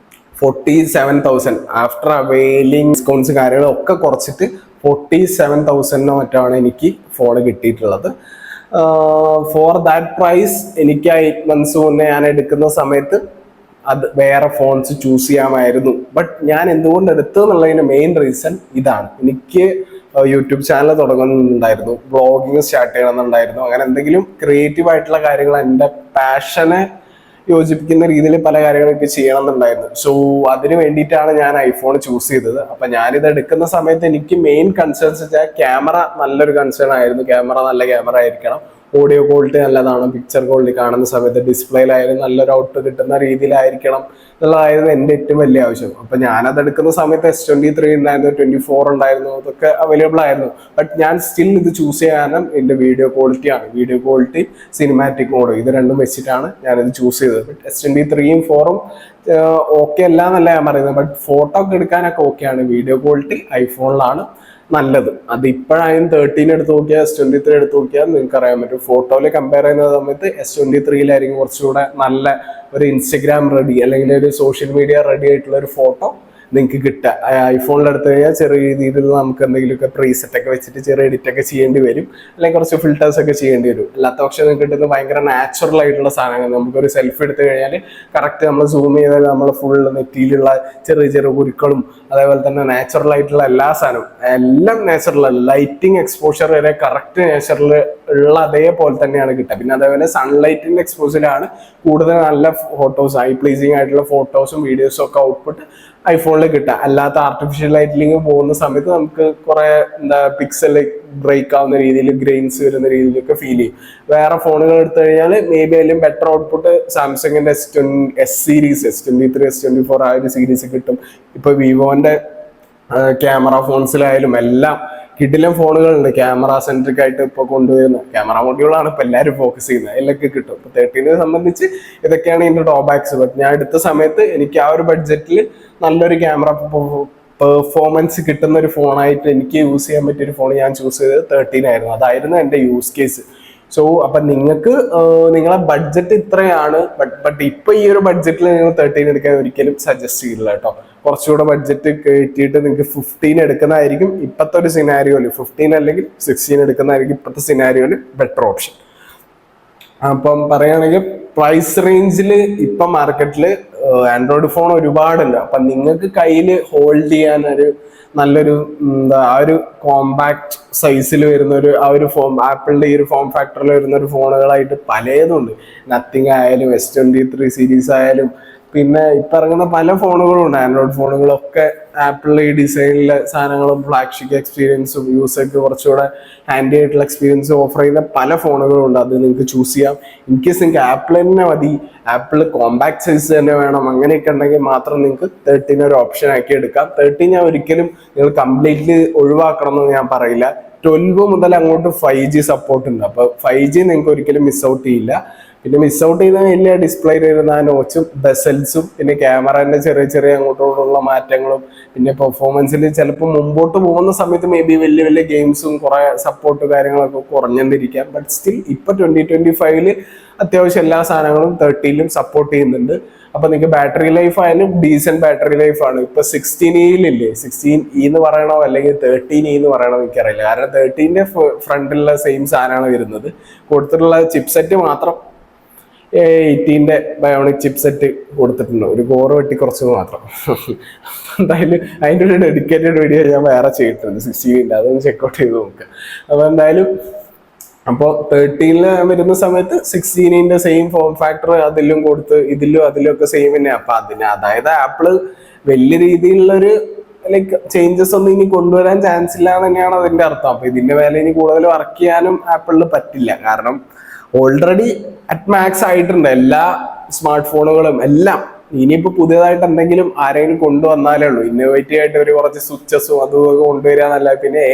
47,000 ആഫ്റ്റർ അവൈലിംഗ് ഡിസ്കൗണ്ട്സ് കാര്യങ്ങളൊക്കെ കുറച്ചിട്ട് 47,000 മറ്റാണ് എനിക്ക് ഫോൺ കിട്ടിയിട്ടുള്ളത്. ഫോർ ദാറ്റ് പ്രൈസ് എനിക്ക് 8 months മുന്നേ ഞാൻ എടുക്കുന്ന സമയത്ത് അത് വേറെ ഫോൺസ് ചൂസ് ചെയ്യാമായിരുന്നു. ബട്ട് ഞാൻ എന്തുകൊണ്ട് എടുത്തു എന്നുള്ളതിന് മെയിൻ റീസൺ ഇതാണ്. എനിക്ക് യൂട്യൂബ് ചാനൽ തുടങ്ങുന്നുണ്ടായിരുന്നു, വ്ളോഗിങ് സ്റ്റാർട്ട് ചെയ്യണമെന്നുണ്ടായിരുന്നു. അങ്ങനെ എന്തെങ്കിലും ക്രിയേറ്റീവ് ആയിട്ടുള്ള കാര്യങ്ങൾ, എൻ്റെ പാഷനെ യോജിപ്പിക്കുന്ന രീതിയിൽ പല കാര്യങ്ങളൊക്കെ ചെയ്യണം എന്നുണ്ടായിരുന്നു. സോ അതിന് വേണ്ടിയിട്ടാണ് ഞാൻ ഐഫോൺ ചൂസ് ചെയ്തത്. അപ്പൊ ഞാനിത് എടുക്കുന്ന സമയത്ത് എനിക്ക് മെയിൻ കൺസേൺസ് വെച്ചാൽ ക്യാമറ നല്ലൊരു കൺസേൺ ആയിരുന്നു. ക്യാമറ നല്ല ക്യാമറ ആയിരിക്കണം, ഓഡിയോ ക്വാളിറ്റി നല്ലതാണ്, പിക്ചർ ക്വാളിറ്റി കാണുന്ന സമയത്ത് ഡിസ്പ്ലേയിലായാലും നല്ലൊരു ഔട്ട് കിട്ടുന്ന രീതിയിലായിരിക്കണം എന്നുള്ളതായിരുന്നു എൻ്റെ ഏറ്റവും വലിയ ആവശ്യം. അപ്പൊ ഞാനത് എടുക്കുന്ന സമയത്ത് S23 ഉണ്ടായിരുന്നു, 24 ഉണ്ടായിരുന്നു, അതൊക്കെ അവൈലബിൾ ആയിരുന്നു. ബട്ട് ഞാൻ സ്റ്റിൽ ഇത് ചൂസ് ചെയ്യാനും എൻ്റെ വീഡിയോ ക്വാളിറ്റി സിനിമാറ്റിക് മോഡ് ഇത് രണ്ടും വെച്ചിട്ടാണ് ഞാനിത് ചൂസ് ചെയ്തത്. ബട്ട് S23യും 4ഉം ഓക്കെ അല്ല എന്നല്ല ഞാൻ പറയുന്നത്, ബട്ട് ഫോട്ടോ ഒക്കെ എടുക്കാനൊക്കെ ഓക്കെയാണ്. വീഡിയോ ക്വാളിറ്റി ഐഫോണിലാണ് നല്ലത്. അത് ഇപ്പോഴായാലും 13 എടുത്ത് നോക്കിയാൽ S23 എടുത്ത് നോക്കിയാൽ നിങ്ങൾക്ക് അറിയാൻ പറ്റും. ഫോട്ടോയിൽ കമ്പയർ ചെയ്യുന്ന സമയത്ത് S23യിലായിരിക്കും കുറച്ചുകൂടെ നല്ല ഒരു ഇൻസ്റ്റഗ്രാം റെഡി അല്ലെങ്കിൽ ഒരു സോഷ്യൽ മീഡിയ റെഡി ആയിട്ടുള്ള ഒരു ഫോട്ടോ നിങ്ങൾക്ക് കിട്ടുക. ഐഫോണിൽ എടുത്തു കഴിഞ്ഞാൽ ചെറിയ രീതിയിൽ നമുക്ക് എന്തെങ്കിലുമൊക്കെ പ്രീസെറ്റ് ഒക്കെ വെച്ചിട്ട് ചെറിയ എഡിറ്റ് ഒക്കെ ചെയ്യേണ്ടി വരും, അല്ലെങ്കിൽ കുറച്ച് ഫിൽറ്റേഴ്സ് ഒക്കെ ചെയ്യേണ്ടി വരും. അല്ലാത്ത പക്ഷേ നിങ്ങൾക്ക് കിട്ടുന്നത് ഭയങ്കര നാച്ചുറൽ ആയിട്ടുള്ള സാധനങ്ങൾ. നമുക്കൊരു സെൽഫി എടുത്തു കഴിഞ്ഞാൽ കറക്റ്റ് നമ്മൾ സൂം ചെയ്താൽ നമ്മൾ ഫുൾ നെറ്റിയിലുള്ള ചെറിയ ചെറിയ കുരുക്കളും അതേപോലെ തന്നെ നാച്ചുറൽ ആയിട്ടുള്ള എല്ലാ സാധനവും എല്ലാം നാച്ചുറൽ, ലൈറ്റിംഗ് എക്സ്പോഷർ വരെ കറക്റ്റ് നാച്ചുറൽ ഉള്ള അതേപോലെ തന്നെയാണ് കിട്ടുക. പിന്നെ അതേപോലെ സൺലൈറ്റിന്റെ എക്സ്പോസിലാണ് കൂടുതൽ നല്ല ഫോട്ടോസ്, ഐ പ്ലീസിങ് ആയിട്ടുള്ള ഫോട്ടോസും വീഡിയോസും ഒക്കെ ഔട്ട്പുട്ട് ഐഫോണിൽ കിട്ടുക. അല്ലാത്ത ആർട്ടിഫിഷ്യൽ ലൈറ്റിലിങ് പോകുന്ന സമയത്ത് നമുക്ക് കുറെ പിക്സൽ ബ്രേക്ക് ആവുന്ന രീതിയിൽ ഗ്രെയിൻസ് വരുന്ന രീതിയിലൊക്കെ ഫീൽ ചെയ്യും. വേറെ ഫോണുകൾ എടുത്തു കഴിഞ്ഞാൽ മേ ബി അതിലും ബെറ്റർ ഔട്ട്പുട്ട് സാംസങ്ങിന്റെ S സീരീസ്, S23, S24 ആ ഒരു സീരീസ് കിട്ടും. ഇപ്പൊ വിവോന്റെ ക്യാമറ ഫോൺസിലായാലും എല്ലാം കിടിലം ഫോണുകളുണ്ട്. ക്യാമറ സെൻട്രിക് ആയിട്ട് ഇപ്പൊ കൊണ്ടുവരുന്ന ക്യാമറ മൊഡ്യൂളാണ് ഇപ്പൊ എല്ലാവരും ഫോക്കസ് ചെയ്യുന്നത്, അതിലൊക്കെ കിട്ടും. ഇപ്പൊ 13 സംബന്ധിച്ച് ഇതൊക്കെയാണ് ഇതിന്റെ ഡ്രോബാക്സ്. ബട്ട് ഞാൻ എടുത്ത സമയത്ത് എനിക്ക് ആ ഒരു ബഡ്ജറ്റിൽ നല്ലൊരു ക്യാമറ പെർഫോമൻസ് കിട്ടുന്ന ഒരു ഫോണായിട്ട് എനിക്ക് യൂസ് ചെയ്യാൻ പറ്റിയ ഒരു ഫോൺ ഞാൻ ചൂസ് ചെയ്തത് 13 ആയിരുന്നു. അതായിരുന്നു എൻ്റെ യൂസ് കേസ്. സോ അപ്പൊ നിങ്ങൾക്ക് നിങ്ങളെ ബഡ്ജറ്റ് ഇത്രയാണ്, ബട്ട് ഇപ്പൊ ഈ ഒരു ബഡ്ജറ്റിൽ നിങ്ങൾ 13 എടുക്കാൻ ഒരിക്കലും സജസ്റ്റ് ചെയ്യില്ല കേട്ടോ. കുറച്ചുകൂടെ ബഡ്ജറ്റ് കയറ്റിയിട്ട് നിങ്ങൾക്ക് 15 എടുക്കുന്നതായിരിക്കും ഇപ്പോഴത്തെ ഒരു സിനാരിയോയില്, 15 അല്ലെങ്കിൽ 16 എടുക്കുന്നതായിരിക്കും ഇപ്പോഴത്തെ സിനാരിയോയില് ബെറ്റർ ഓപ്ഷൻ. അപ്പം പറയുകയാണെങ്കിൽ പ്രൈസ് റേഞ്ചിൽ ഇപ്പൊ മാർക്കറ്റില് ആൻഡ്രോയിഡ് ഫോൺ ഒരുപാടുണ്ട്. അപ്പൊ നിങ്ങൾക്ക് കയ്യിൽ ഹോൾഡ് ചെയ്യാൻ ഒരു നല്ലൊരു ആ ഒരു കോമ്പാക്ട് സൈസിൽ വരുന്ന ഒരു ആ ഒരു ആപ്പിളിന്റെ ഈ ഒരു ഫോം ഫാക്ടറിൽ വരുന്ന ഒരു ഫോണുകളായിട്ട് പലതുണ്ട്. നത്തിങ് ആയാലും S23 സീരീസ് ആയാലും പിന്നെ ഇപ്പൊ ഇറങ്ങുന്ന പല ഫോണുകളും ഉണ്ട്. ആൻഡ്രോയിഡ് ഫോണുകളൊക്കെ ആപ്പിളിലെ ഈ ഡിസൈനിലെ സാധനങ്ങളും ഫ്ലാഗ്ഷിപ്പ് എക്സ്പീരിയൻസും യൂസർക്ക് കുറച്ചുകൂടെ ഹാൻഡി ആയിട്ടുള്ള എക്സ്പീരിയൻസും ഓഫർ ചെയ്യുന്ന പല ഫോണുകളും ഉണ്ട്. അത് നിങ്ങൾക്ക് ചൂസ് ചെയ്യാം. ഇൻ കേസ് നിങ്ങൾക്ക് ആപ്പിൾ തന്നെ മതി, ആപ്പിൾ കോമ്പാക്ട് സൈസ് തന്നെ വേണം, അങ്ങനെയൊക്കെ ഉണ്ടെങ്കിൽ മാത്രം നിങ്ങൾക്ക് 13 ഒരു ഓപ്ഷൻ ആക്കി എടുക്കാം. 13 ഞാൻ ഒരിക്കലും നിങ്ങൾ കംപ്ലീറ്റ്ലി ഒഴിവാക്കണം എന്ന് ഞാൻ പറയില്ല. 12 മുതൽ അങ്ങോട്ട് 5G സപ്പോർട്ട് ഉണ്ട്. അപ്പൊ 5G നിങ്ങൾക്ക് ഒരിക്കലും മിസ് ഔട്ട് ചെയ്യില്ല. പിന്നെ മിസ് ഔട്ട് ചെയ്ത വലിയ ഡിസ്പ്ലേയിൽ വരുന്ന ആ നോച്ചും ബെസൽസും പിന്നെ ക്യാമറന്റെ ചെറിയ ചെറിയ അങ്ങോട്ടുള്ള മാറ്റങ്ങളും പിന്നെ പെർഫോമൻസിൽ ചിലപ്പോൾ മുമ്പോട്ട് പോകുന്ന സമയത്ത് മേ ബി വലിയ വലിയ ഗെയിംസും കുറെ സപ്പോർട്ട് കാര്യങ്ങളൊക്കെ കുറഞ്ഞിരിക്കാം. ബട്ട് സ്റ്റിൽ ഇപ്പൊ 2025 അത്യാവശ്യം എല്ലാ സാധനങ്ങളും 13 സപ്പോർട്ട് ചെയ്യുന്നുണ്ട്. അപ്പൊ നിങ്ങൾക്ക് ബാറ്ററി ലൈഫ് ആയാലും ഡീസന്റ് ബാറ്ററി ലൈഫ് ആണ്. ഇപ്പൊ 16E 16E എന്ന് പറയണോ അല്ലെങ്കിൽ 13E എന്ന് പറയണോ എനിക്കറിയില്ല. കാരണം 13ന്റെ ഫ്രണ്ടിലുള്ള സെയിം സാധനമാണ് വരുന്നത്. കൊടുത്തിട്ടുള്ള ചിപ്സെറ്റ് മാത്രം 18ന്റെ ബയോണിക് ചിപ്സെറ്റ് കൊടുത്തിട്ടുണ്ട്, ഒരു കോറ് വെട്ടി കുറച്ച് മാത്രം. എന്തായാലും അതിൻ്റെ ഒരു ഡെഡിക്കേറ്റഡ് വീഡിയോ ഞാൻ വേറെ ചെയ്തിട്ടുണ്ട് 16ന്റെ, അതൊന്ന് ചെക്കൗട്ട് ചെയ്ത് നോക്കുക. അപ്പൊ എന്തായാലും അപ്പോൾ 13 വരുന്ന സമയത്ത് 16ന്റെ സെയിം ഫോം ഫാക്ടർ അതിലും കൊടുത്ത് അതിലും ഒക്കെ സെയിം തന്നെ. അപ്പൊ അതായത് ആപ്പിള് വലിയ രീതിയിലുള്ളൊരു ലൈക്ക് ചേഞ്ചസ് ഒന്നും ഇനി കൊണ്ടുവരാൻ ചാൻസ് ഇല്ല തന്നെയാണ് അതിന്റെ അർത്ഥം. അപ്പൊ ഇതിന്റെ വില ഇനി കൂടുതൽ വർക്ക് ചെയ്യാനും ആപ്പിളിന് പറ്റില്ല. കാരണം ഓൾറെഡി അറ്റ് മാക്സ് ആയിട്ടുണ്ട് എല്ലാ സ്മാർട്ട് ഫോണുകളും എല്ലാം. ഇനിയിപ്പോ പുതിയതായിട്ട് എന്തെങ്കിലും ആരെങ്കിലും കൊണ്ടുവന്നാലേ ഉള്ളൂ. ഇന്നോവേറ്റീവ് ആയിട്ട് ഒരു കുറച്ച് സ്വിച്ചസും അതും കൊണ്ടുവരിക എന്നല്ല, പിന്നെ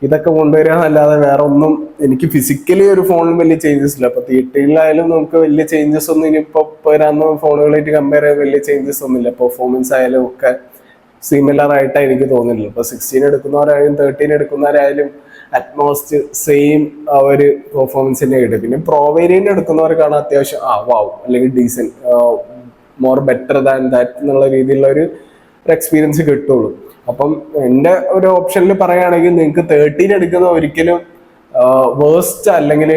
ഇതൊക്കെ കൊണ്ടുവരിക എന്നല്ലാതെ വേറെ ഒന്നും എനിക്ക് ഫിസിക്കലി ഒരു ഫോണിൽ വലിയ ചേഞ്ചസ് ഇല്ല. അപ്പൊ 13 നമുക്ക് വലിയ ചേഞ്ചസ് ഒന്നും ഇനിയിപ്പോ വരാവുന്ന ഫോണുകളായിട്ട് കമ്പയർ ചെയ്യാൻ വലിയ ചേഞ്ചസ് ഒന്നുമില്ല. പെർഫോമൻസ് ആയാലും ഒക്കെ സിമിലർ ആയിട്ടാണ് എനിക്ക് തോന്നുന്നില്ല. ഇപ്പൊ 16 എടുക്കുന്നവരായാലും 13 എടുക്കുന്നവരായാലും അറ്റ്മോസ്റ്റ് സെയിം ആ ഒരു പെർഫോമൻസിന്റെ കിട്ടും. പിന്നെ പ്രോ വേരിയന്റ് എടുക്കുന്നവർക്കാണ് അത്യാവശ്യം വാവ് അല്ലെങ്കിൽ decent more better than that എന്നുള്ള രീതിയിലുള്ള ഒരു എക്സ്പീരിയൻസ് കിട്ടുള്ളൂ. അപ്പം എൻ്റെ ഒരു ഓപ്ഷനിൽ പറയുകയാണെങ്കിൽ നിങ്ങൾക്ക് 13 എടുക്കുന്ന ഒരിക്കലും വേസ്റ്റ് അല്ലെങ്കിൽ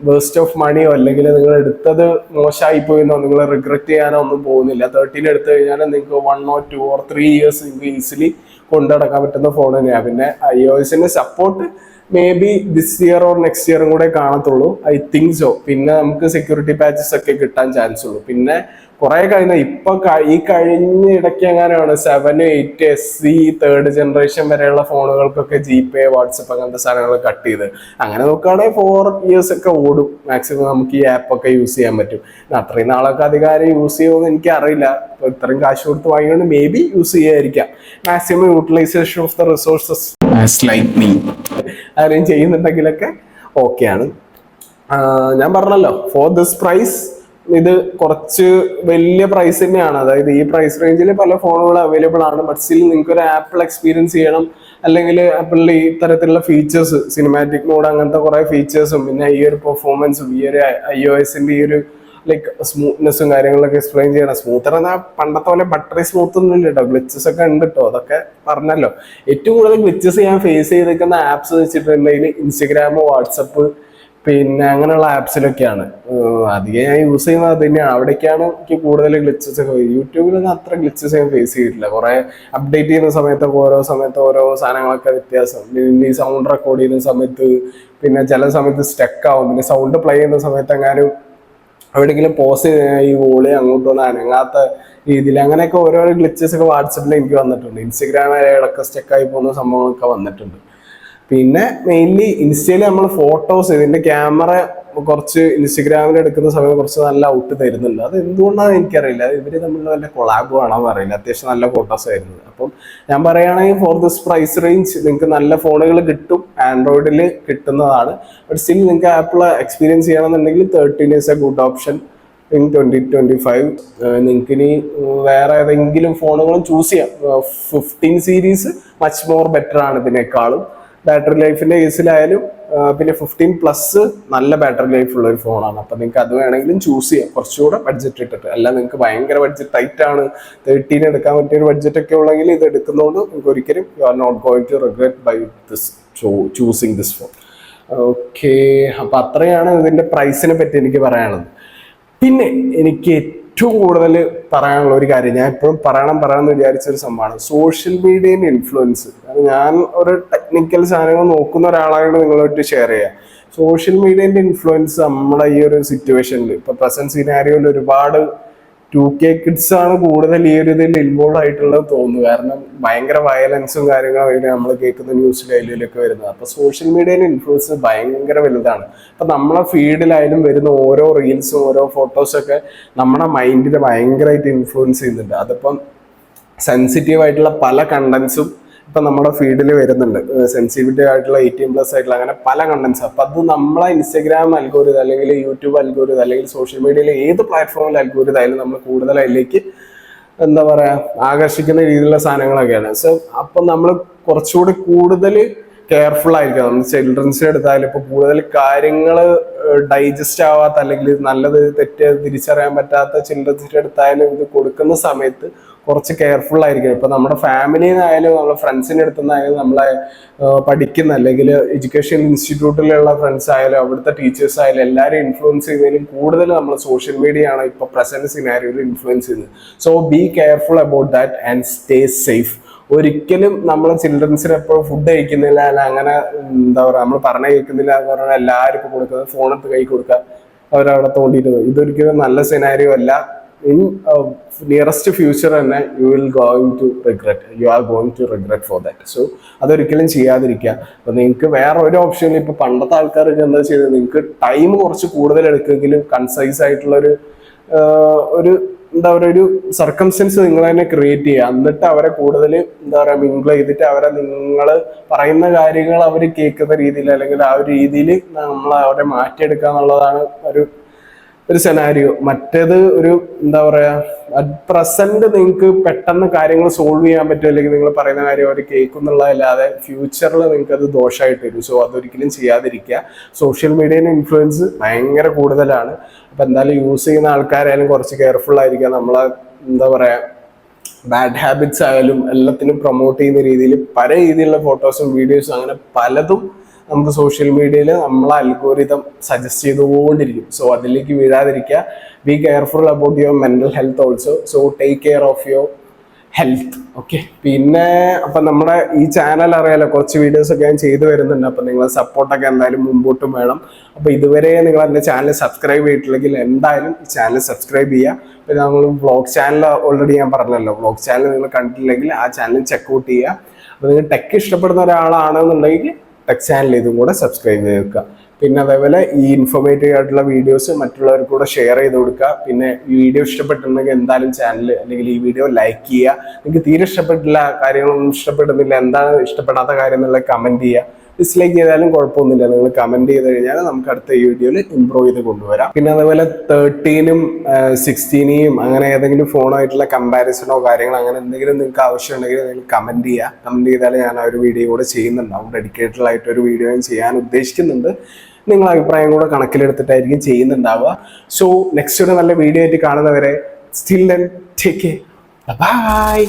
വേസ്റ്റ് ഓഫ് മണിയോ അല്ലെങ്കിൽ നിങ്ങൾ എടുത്തത് മോശമായി പോയെന്നോ നിങ്ങൾ റിഗ്രറ്റ് ചെയ്യാനോ ഒന്നും പോകുന്നില്ല. 13 എടുത്തു കഴിഞ്ഞാൽ നിങ്ങൾക്ക് 1 or 2 or 3 years നിങ്ങൾക്ക് ഈസിലി കൊണ്ടു നടക്കാൻ പറ്റുന്ന ഫോൺ തന്നെയാണ്. പിന്നെ iOS support maybe this year or next ഇയറും കൂടെ കാണത്തുള്ളൂ, ഐ തിങ്ക് സോ. പിന്നെ നമുക്ക് സെക്യൂരിറ്റി പാച്ചസ് ഒക്കെ കിട്ടാൻ ചാൻസ് ഉള്ളൂ. പിന്നെ കുറെ കഴിഞ്ഞ ഈ കഴിഞ്ഞ ഇടയ്ക്ക് എങ്ങനെയാണ് 7, 8 SE 3rd ജനറേഷൻ വരെയുള്ള ഫോണുകൾക്കൊക്കെ GPay, വാട്സപ്പ് അങ്ങനത്തെ സാധനങ്ങൾ കട്ട് ചെയ്ത്. അങ്ങനെ നോക്കുകയാണെങ്കിൽ 4 years ഒക്കെ ഓടും മാക്സിമം നമുക്ക് ഈ ആപ്പ് ഒക്കെ യൂസ് ചെയ്യാൻ പറ്റും. അത്രയും നാളൊക്കെ അധികാരം യൂസ് ചെയ്യുമെന്ന് എനിക്ക് അറിയില്ല. ഇത്രയും കാശ് കൊടുത്ത് വാങ്ങിക്കൊണ്ട് മേ ബി യൂസ് ചെയ്യാതിരിക്കാം. Maximum utilisation of the resources like me ആരെയും ചെയ്യുന്നുണ്ടെങ്കിലൊക്കെ ഓക്കെയാണ്. ഞാൻ പറഞ്ഞല്ലോ, ഫോർ ദിസ് പ്രൈസ് ഇത് കുറച്ച് വലിയ പ്രൈസ് തന്നെയാണ്. അതായത് ഈ പ്രൈസ് റേഞ്ചിൽ പല ഫോണുകൾ അവൈലബിൾ ആണ്. ബട്ട് സ്റ്റിൽ നിങ്ങൾക്ക് ഒരു ആപ്പിൾ എക്സ്പീരിയൻസ് ചെയ്യണം, അല്ലെങ്കിൽ ആപ്പിളിൽ ഈ തരത്തിലുള്ള ഫീച്ചേഴ്സ്, സിനിമാറ്റിക് മോഡ് അങ്ങനത്തെ കുറെ ഫീച്ചേഴ്സും, പിന്നെ ഈ ഒരു പെർഫോമൻസും, ഈ ഒരു iOSന്റെ ഈ ഒരു ലൈക്ക് സ്മൂത്ത്നെസ്സും കാര്യങ്ങളൊക്കെ എക്സ്പ്ലെയിൻ ചെയ്യണം. സ്മൂത്തർ എന്നാൽ പണ്ടത്തെ പോലെ ബട്ടറി സ്മൂത്ത് ഒന്നും ഇല്ല കേട്ടോ, ഗ്ലിച്ചസ് ഒക്കെ ഉണ്ട് കേട്ടോ. അതൊക്കെ പറഞ്ഞല്ലോ. ഏറ്റവും കൂടുതൽ ഗ്ലിച്ചസ് ഞാൻ ഫേസ് ചെയ്തിരിക്കുന്ന ആപ്സ് വെച്ചിട്ടുണ്ടെങ്കിൽ ഇൻസ്റ്റഗ്രാം, വാട്സപ്പ്, പിന്നെ അങ്ങനെയുള്ള ആപ്സിലൊക്കെയാണ് അധികം ഞാൻ യൂസ് ചെയ്യുന്നത്. അത് തന്നെയാണ്. അവിടേക്കാണ് എനിക്ക് കൂടുതൽ ഗ്ലിച്ചസ് ഒക്കെ. യൂട്യൂബിലൊന്നും അത്ര ഗ്ലിച്ചസ് ഞാൻ ഫേസ് ചെയ്തിട്ടില്ല. കുറെ അപ്ഡേറ്റ് ചെയ്യുന്ന സമയത്തൊക്കെ ഓരോ സാധനങ്ങളൊക്കെ വ്യത്യാസം. ഈ സൗണ്ട് റെക്കോർഡ് ചെയ്യുന്ന സമയത്ത്, പിന്നെ ചില സമയത്ത് സ്റ്റക്ക് ആവും. പിന്നെ സൗണ്ട് പ്ലേ ചെയ്യുന്ന സമയത്ത് എങ്ങാനും എവിടെയെങ്കിലും പോസ് ഈ വോളി അങ്ങോട്ടൊന്നും അനങ്ങാത്ത രീതിയിൽ അങ്ങനെയൊക്കെ ഓരോരോ ഗ്ലിച്ചസ് ഒക്കെ വാട്സപ്പിൽ എനിക്ക് വന്നിട്ടുണ്ട്. ഇൻസ്റ്റഗ്രാമിൽ ഇടയ്ക്ക് സ്റ്റക്കായി പോകുന്ന സംഭവങ്ങളൊക്കെ വന്നിട്ടുണ്ട്. പിന്നെ മെയിൻലി ഇൻസ്റ്റയിൽ നമ്മൾ ഫോട്ടോസ്, ഇതിന്റെ ക്യാമറ കുറച്ച് ഇൻസ്റ്റഗ്രാമിൽ എടുക്കുന്ന സമയത്ത് കുറച്ച് നല്ല ഔട്ട് തരുന്നുണ്ട്. അത് എന്തുകൊണ്ടാണെന്ന് എനിക്കറിയില്ല. ഇവര് തമ്മിൽ നല്ല കൊളാബ് ആണോന്ന് അറിയില്ല. അത്യാവശ്യം നല്ല ഫോട്ടോസ് ആയിരുന്നു. അപ്പം ഞാൻ പറയുകയാണെങ്കിൽ ഫോർ ദിസ് പ്രൈസ് റേഞ്ച് നിങ്ങൾക്ക് നല്ല ഫോണുകൾ കിട്ടും, ആൻഡ്രോയിഡിൽ കിട്ടുന്നതാണ്. ബട്ട് സ്റ്റിൽ നിങ്ങൾക്ക് ആപ്പിൾ എക്സ്പീരിയൻസ് ചെയ്യണമെന്നുണ്ടെങ്കിൽ 13 is a good option in 2025. നിങ്ങൾക്ക് ഇനി വേറെ ഏതെങ്കിലും ഫോണുകളും ചൂസ് ചെയ്യാം. 15 സീരീസ് മച്ച് മോർ ബെറ്റർ ആണ് ഇതിനേക്കാളും. ബാറ്ററി ലൈഫിന്റെ കേസിലായാലും പിന്നെ 15+ നല്ല ബാറ്ററി ലൈഫ് ഉള്ള ഒരു ഫോണാണ്. അപ്പൊ നിങ്ങൾക്ക് അത് വേണമെങ്കിലും ചൂസ് ചെയ്യാം, കുറച്ചുകൂടെ ബഡ്ജറ്റ് ഇട്ടിട്ട്. അല്ല നിങ്ങൾക്ക് ഭയങ്കര ബഡ്ജറ്റ് ടൈറ്റ് ആണ്, 13 എടുക്കാൻ പറ്റിയ ഒരു ബഡ്ജറ്റ് ഒക്കെ ഉള്ളെങ്കിൽ ഇത് എടുക്കുന്നതുകൊണ്ട് നിങ്ങൾക്ക് ഒരിക്കലും you are not going to regret by this choosing this phone. Okay, അപ്പൊ അത്രയാണ് ഇതിന്റെ പ്രൈസിനെ പറ്റി എനിക്ക് പറയാനുള്ളത്. പിന്നെ എനിക്ക് ഏറ്റവും കൂടുതൽ പറയാനുള്ള ഒരു കാര്യം, ഞാൻ എപ്പോഴും പറയണമെന്ന് വിചാരിച്ചൊരു സംഭവമാണ് സോഷ്യൽ മീഡിയയുടെ ഇൻഫ്ലുവൻസ്. ഞാൻ ഒരു ടെക്നിക്കൽ സാധനങ്ങൾ നോക്കുന്ന ഒരാളാണ് നിങ്ങളായിട്ട് ഷെയർ ചെയ്യാം. സോഷ്യൽ മീഡിയന്റെ ഇൻഫ്ലുവൻസ് നമ്മുടെ ഈ ഒരു സിറ്റുവേഷനിൽ, ഇപ്പൊ പ്രസന്റ് സിനാരിയോയിൽ ഒരുപാട് 2K കിഡ്സ് ആണ് കൂടുതൽ ഈ ഒരു ഇതിൽ ഇൻവോൾവ് ആയിട്ടുള്ളത് തോന്നുന്നു. കാരണം ഭയങ്കര വയലൻസും കാര്യങ്ങളും നമ്മൾ കേൾക്കുന്ന ന്യൂസ് ഡെയിലിയിലൊക്കെ വരുന്നത്. അപ്പൊ സോഷ്യൽ മീഡിയയുടെ ഇൻഫ്ലുവൻസ് ഭയങ്കര വലുതാണ്. അപ്പൊ നമ്മളെ ഫീഡിലായാലും വരുന്ന ഓരോ റീൽസും ഓരോ ഫോട്ടോസൊക്കെ നമ്മുടെ മൈൻഡിനെ ഭയങ്കരമായിട്ട് ഇൻഫ്ലുവൻസ് ചെയ്യുന്നുണ്ട്. അതിപ്പം സെൻസിറ്റീവ് ആയിട്ടുള്ള പല കണ്ടന്റ്സും ഇപ്പൊ നമ്മുടെ ഫീഡിൽ വരുന്നുണ്ട്. സെൻസിറ്റിവിറ്റി ആയിട്ടുള്ള 18+ ആയിട്ടുള്ള അങ്ങനെ പല കണ്ടന്റ്സ്. അപ്പൊ അത് നമ്മളെ ഇൻസ്റ്റഗ്രാം അൽഗോരിതം, അല്ലെങ്കിൽ യൂട്യൂബ് അൽഗോരിതം, അല്ലെങ്കിൽ സോഷ്യൽ മീഡിയയിലെ ഏത് പ്ലാറ്റ്ഫോമിൽ അൽഗോരിതം ആയാലും നമ്മൾ കൂടുതൽ അതിലേക്ക് എന്താ പറയാ ആകർഷിക്കുന്ന രീതിയിലുള്ള സാധനങ്ങളൊക്കെയാണ്. സോ അപ്പൊ നമ്മൾ കുറച്ചുകൂടി കൂടുതൽ കെയർഫുൾ ആയിരിക്കണം. നമ്മൾ ചിൽഡ്രൻസിനെ എടുത്താലും ഇപ്പൊ കൂടുതൽ കാര്യങ്ങൾ ഡൈജസ്റ്റ് ആവാത്ത, അല്ലെങ്കിൽ നല്ലത് തെറ്റ് തിരിച്ചറിയാൻ പറ്റാത്ത ചിൽഡ്രൻസിന്റെ അടുത്തായാലും ഇത് കൊടുക്കുന്ന സമയത്ത് കുറച്ച് കെയർഫുൾ ആയിരിക്കും. ഇപ്പൊ നമ്മുടെ ഫാമിലിന്നായാലും നമ്മുടെ ഫ്രണ്ട്സിന്റെ അടുത്തുനിന്നായാലും നമ്മളെ പഠിക്കുന്ന അല്ലെങ്കിൽ എഡ്യൂക്കേഷൻ ഇൻസ്റ്റിറ്റ്യൂട്ടിലുള്ള ഫ്രണ്ട്സ് ആയാലും അവിടുത്തെ ടീച്ചേഴ്സ് ആയാലും എല്ലാവരും ഇൻഫ്ലുവൻസ് ചെയ്യുന്നതിലും കൂടുതൽ നമ്മൾ സോഷ്യൽ മീഡിയ ആണ് ഇപ്പൊ പ്രസന്റ് സിനാരിയോയിൽ ഇൻഫ്ലുവൻസ് ചെയ്യുന്നത്. So B careful about that and stay safe. ഒരിക്കലും നമ്മൾ ചിൽഡ്രൻസിന് എപ്പോഴും ഫുഡ് കഴിക്കുന്നില്ല, അല്ല അങ്ങനെ എന്താ പറയുക നമ്മൾ പറഞ്ഞ കേൾക്കുന്നില്ല എന്ന് പറഞ്ഞാൽ എല്ലാവരും ഇപ്പൊ കൊടുക്കുന്നത് ഫോണെടുത്ത് കൈ കൊടുക്കുക, അവരവിടെ തോണ്ടിയിരുന്നത്. ഇതൊരിക്കലും നല്ല സിനാരിയോ അല്ല. ഇൻ നിയറസ്റ്റ് ഫ്യൂച്ചർ തന്നെ you are going to regret for that. So അതൊരിക്കലും ചെയ്യാതിരിക്കുക. അപ്പൊ നിങ്ങൾക്ക് വേറെ ഒരു ഓപ്ഷനിൽ ഇപ്പൊ പണ്ടത്തെ ആൾക്കാർക്ക് എന്താ ചെയ്തത്, നിങ്ങൾക്ക് ടൈം കുറച്ച് കൂടുതൽ എടുക്കുമെങ്കിലും കൺസൈസ് ആയിട്ടുള്ള ഒരു എന്താ പറയുക ഒരു സർക്കംസ്റ്റൻസ് നിങ്ങൾ തന്നെ ക്രിയേറ്റ് ചെയ്യുക. എന്നിട്ട് അവരെ കൂടുതൽ എന്താ പറയുക മിങ്കിൾ ചെയ്തിട്ട് അവരെ നിങ്ങൾ പറയുന്ന കാര്യങ്ങൾ അവർ കേൾക്കുന്ന രീതിയിൽ, അല്ലെങ്കിൽ ആ ഒരു രീതിയിൽ നമ്മൾ അവരെ മാറ്റിയെടുക്കുക എന്നുള്ളതാണ് ഒരു സെനാരിയോ. മറ്റേത് ഒരു എന്താ പറയാ അറ്റ് പ്രസന്റ് നിങ്ങൾക്ക് പെട്ടെന്ന് കാര്യങ്ങൾ സോൾവ് ചെയ്യാൻ പറ്റും, അല്ലെങ്കിൽ നിങ്ങൾ പറയുന്ന കാര്യം അവർ കേൾക്കുന്നുള്ളതല്ലാതെ ഫ്യൂച്ചറിൽ നിങ്ങൾക്ക് അത് ദോഷമായിട്ട് വരും. സോ അതൊരിക്കലും ചെയ്യാതിരിക്കുക. സോഷ്യൽ മീഡിയയുടെ ഇൻഫ്ലുവൻസ് ഭയങ്കര കൂടുതലാണ്. അപ്പൊ എന്തായാലും യൂസ് ചെയ്യുന്ന ആൾക്കാരായാലും കുറച്ച് കെയർഫുൾ ആയിരിക്കുക. നമ്മളെ എന്താ പറയാ ബാഡ് ഹാബിറ്റ്സ് ആയാലും എല്ലാത്തിനും പ്രൊമോട്ട് ചെയ്യുന്ന രീതിയിൽ പല രീതിയിലുള്ള ഫോട്ടോസും വീഡിയോസും അങ്ങനെ പലതും നമുക്ക് സോഷ്യൽ മീഡിയയിൽ നമ്മളെ അൽഗോരിതം സജസ്റ്റ് ചെയ്തുകൊണ്ടിരിക്കും. സോ അതിലേക്ക് വീഴാതിരിക്കുക. Be careful about your mental health also. So take care of your health. Okay, പിന്നെ അപ്പം നമ്മുടെ ഈ ചാനൽ അറിയാലോ, കുറച്ച് വീഡിയോസൊക്കെ ഞാൻ ചെയ്തു വരുന്നുണ്ട്. അപ്പം നിങ്ങളെ സപ്പോർട്ടൊക്കെ എന്തായാലും മുമ്പോട്ടും വേണം. അപ്പോൾ ഇതുവരെ നിങ്ങൾ എൻ്റെ ചാനൽ സബ്സ്ക്രൈബ് ചെയ്തിട്ടില്ലെങ്കിൽ എന്തായാലും ഈ ചാനൽ സബ്സ്ക്രൈബ് ചെയ്യുക. പിന്നെ നമ്മൾ വ്ളോഗ് ചാനൽ ഓൾറെഡി ഞാൻ പറഞ്ഞല്ലോ, വ്ളോഗ് ചാനൽ നിങ്ങൾ കണ്ടിട്ടില്ലെങ്കിൽ ആ ചാനൽ ചെക്കൗട്ട് ചെയ്യുക. അപ്പോൾ നിങ്ങൾ ടെക് ഇഷ്ടപ്പെടുന്ന ഒരാളാണെന്നുണ്ടെങ്കിൽ ടെക് ചാനൽ ഇതും കൂടെ സബ്സ്ക്രൈബ് ചെയ്ത് വെക്കുക. പിന്നെ അതേപോലെ ഈ ഇൻഫോർമേറ്റീവ് ആയിട്ടുള്ള വീഡിയോസ് മറ്റുള്ളവർക്ക് കൂടെ ഷെയർ ചെയ്ത് കൊടുക്കുക. പിന്നെ ഈ വീഡിയോ ഇഷ്ടപ്പെട്ടിട്ടുണ്ടെങ്കിൽ എന്തായാലും ചാനൽ അല്ലെങ്കിൽ ഈ വീഡിയോ ലൈക്ക് ചെയ്യുക. നിങ്ങൾക്ക് തീരെ ഇഷ്ടപ്പെട്ടില്ല, കാര്യങ്ങളൊന്നും ഇഷ്ടപ്പെടുന്നില്ല, എന്താണ് ഇഷ്ടപ്പെടാത്ത കാര്യം എന്നുള്ളത് കമൻറ്റ് ചെയ്യുക. ഡിസ്ലൈക്ക് ചെയ്താലും കുഴപ്പമൊന്നുമില്ല, നിങ്ങൾ കമൻറ്റ് ചെയ്ത് കഴിഞ്ഞാൽ നമുക്ക് അടുത്ത വീഡിയോയിൽ ഇംപ്രൂവ് ചെയ്ത് കൊണ്ടുവരാം. പിന്നെ അതേപോലെ 13ഉം 16 അങ്ങനെ ഏതെങ്കിലും ഫോണായിട്ടുള്ള കമ്പാരിസണോ കാര്യങ്ങളോ അങ്ങനെ എന്തെങ്കിലും നിങ്ങൾക്ക് ആവശ്യമുണ്ടെങ്കിൽ നിങ്ങൾ കമൻറ്റ് ചെയ്യുക. കമൻറ്റ് ചെയ്താൽ ഞാൻ ആ ഒരു വീഡിയോ കൂടെ ചെയ്യുന്നുണ്ടാവും. ഡെഡിക്കേറ്റഡ് ആയിട്ട് ഒരു വീഡിയോ ഞാൻ ചെയ്യാൻ ഉദ്ദേശിക്കുന്നുണ്ട്. നിങ്ങളുടെ അഭിപ്രായം കൂടെ കണക്കിലെടുത്തിട്ടായിരിക്കും ചെയ്യുന്നുണ്ടാവുക. സോ നെക്സ്റ്റ് ഒരു നല്ല വീഡിയോ ആയിട്ട് കാണുന്നവരെ still then take care, by.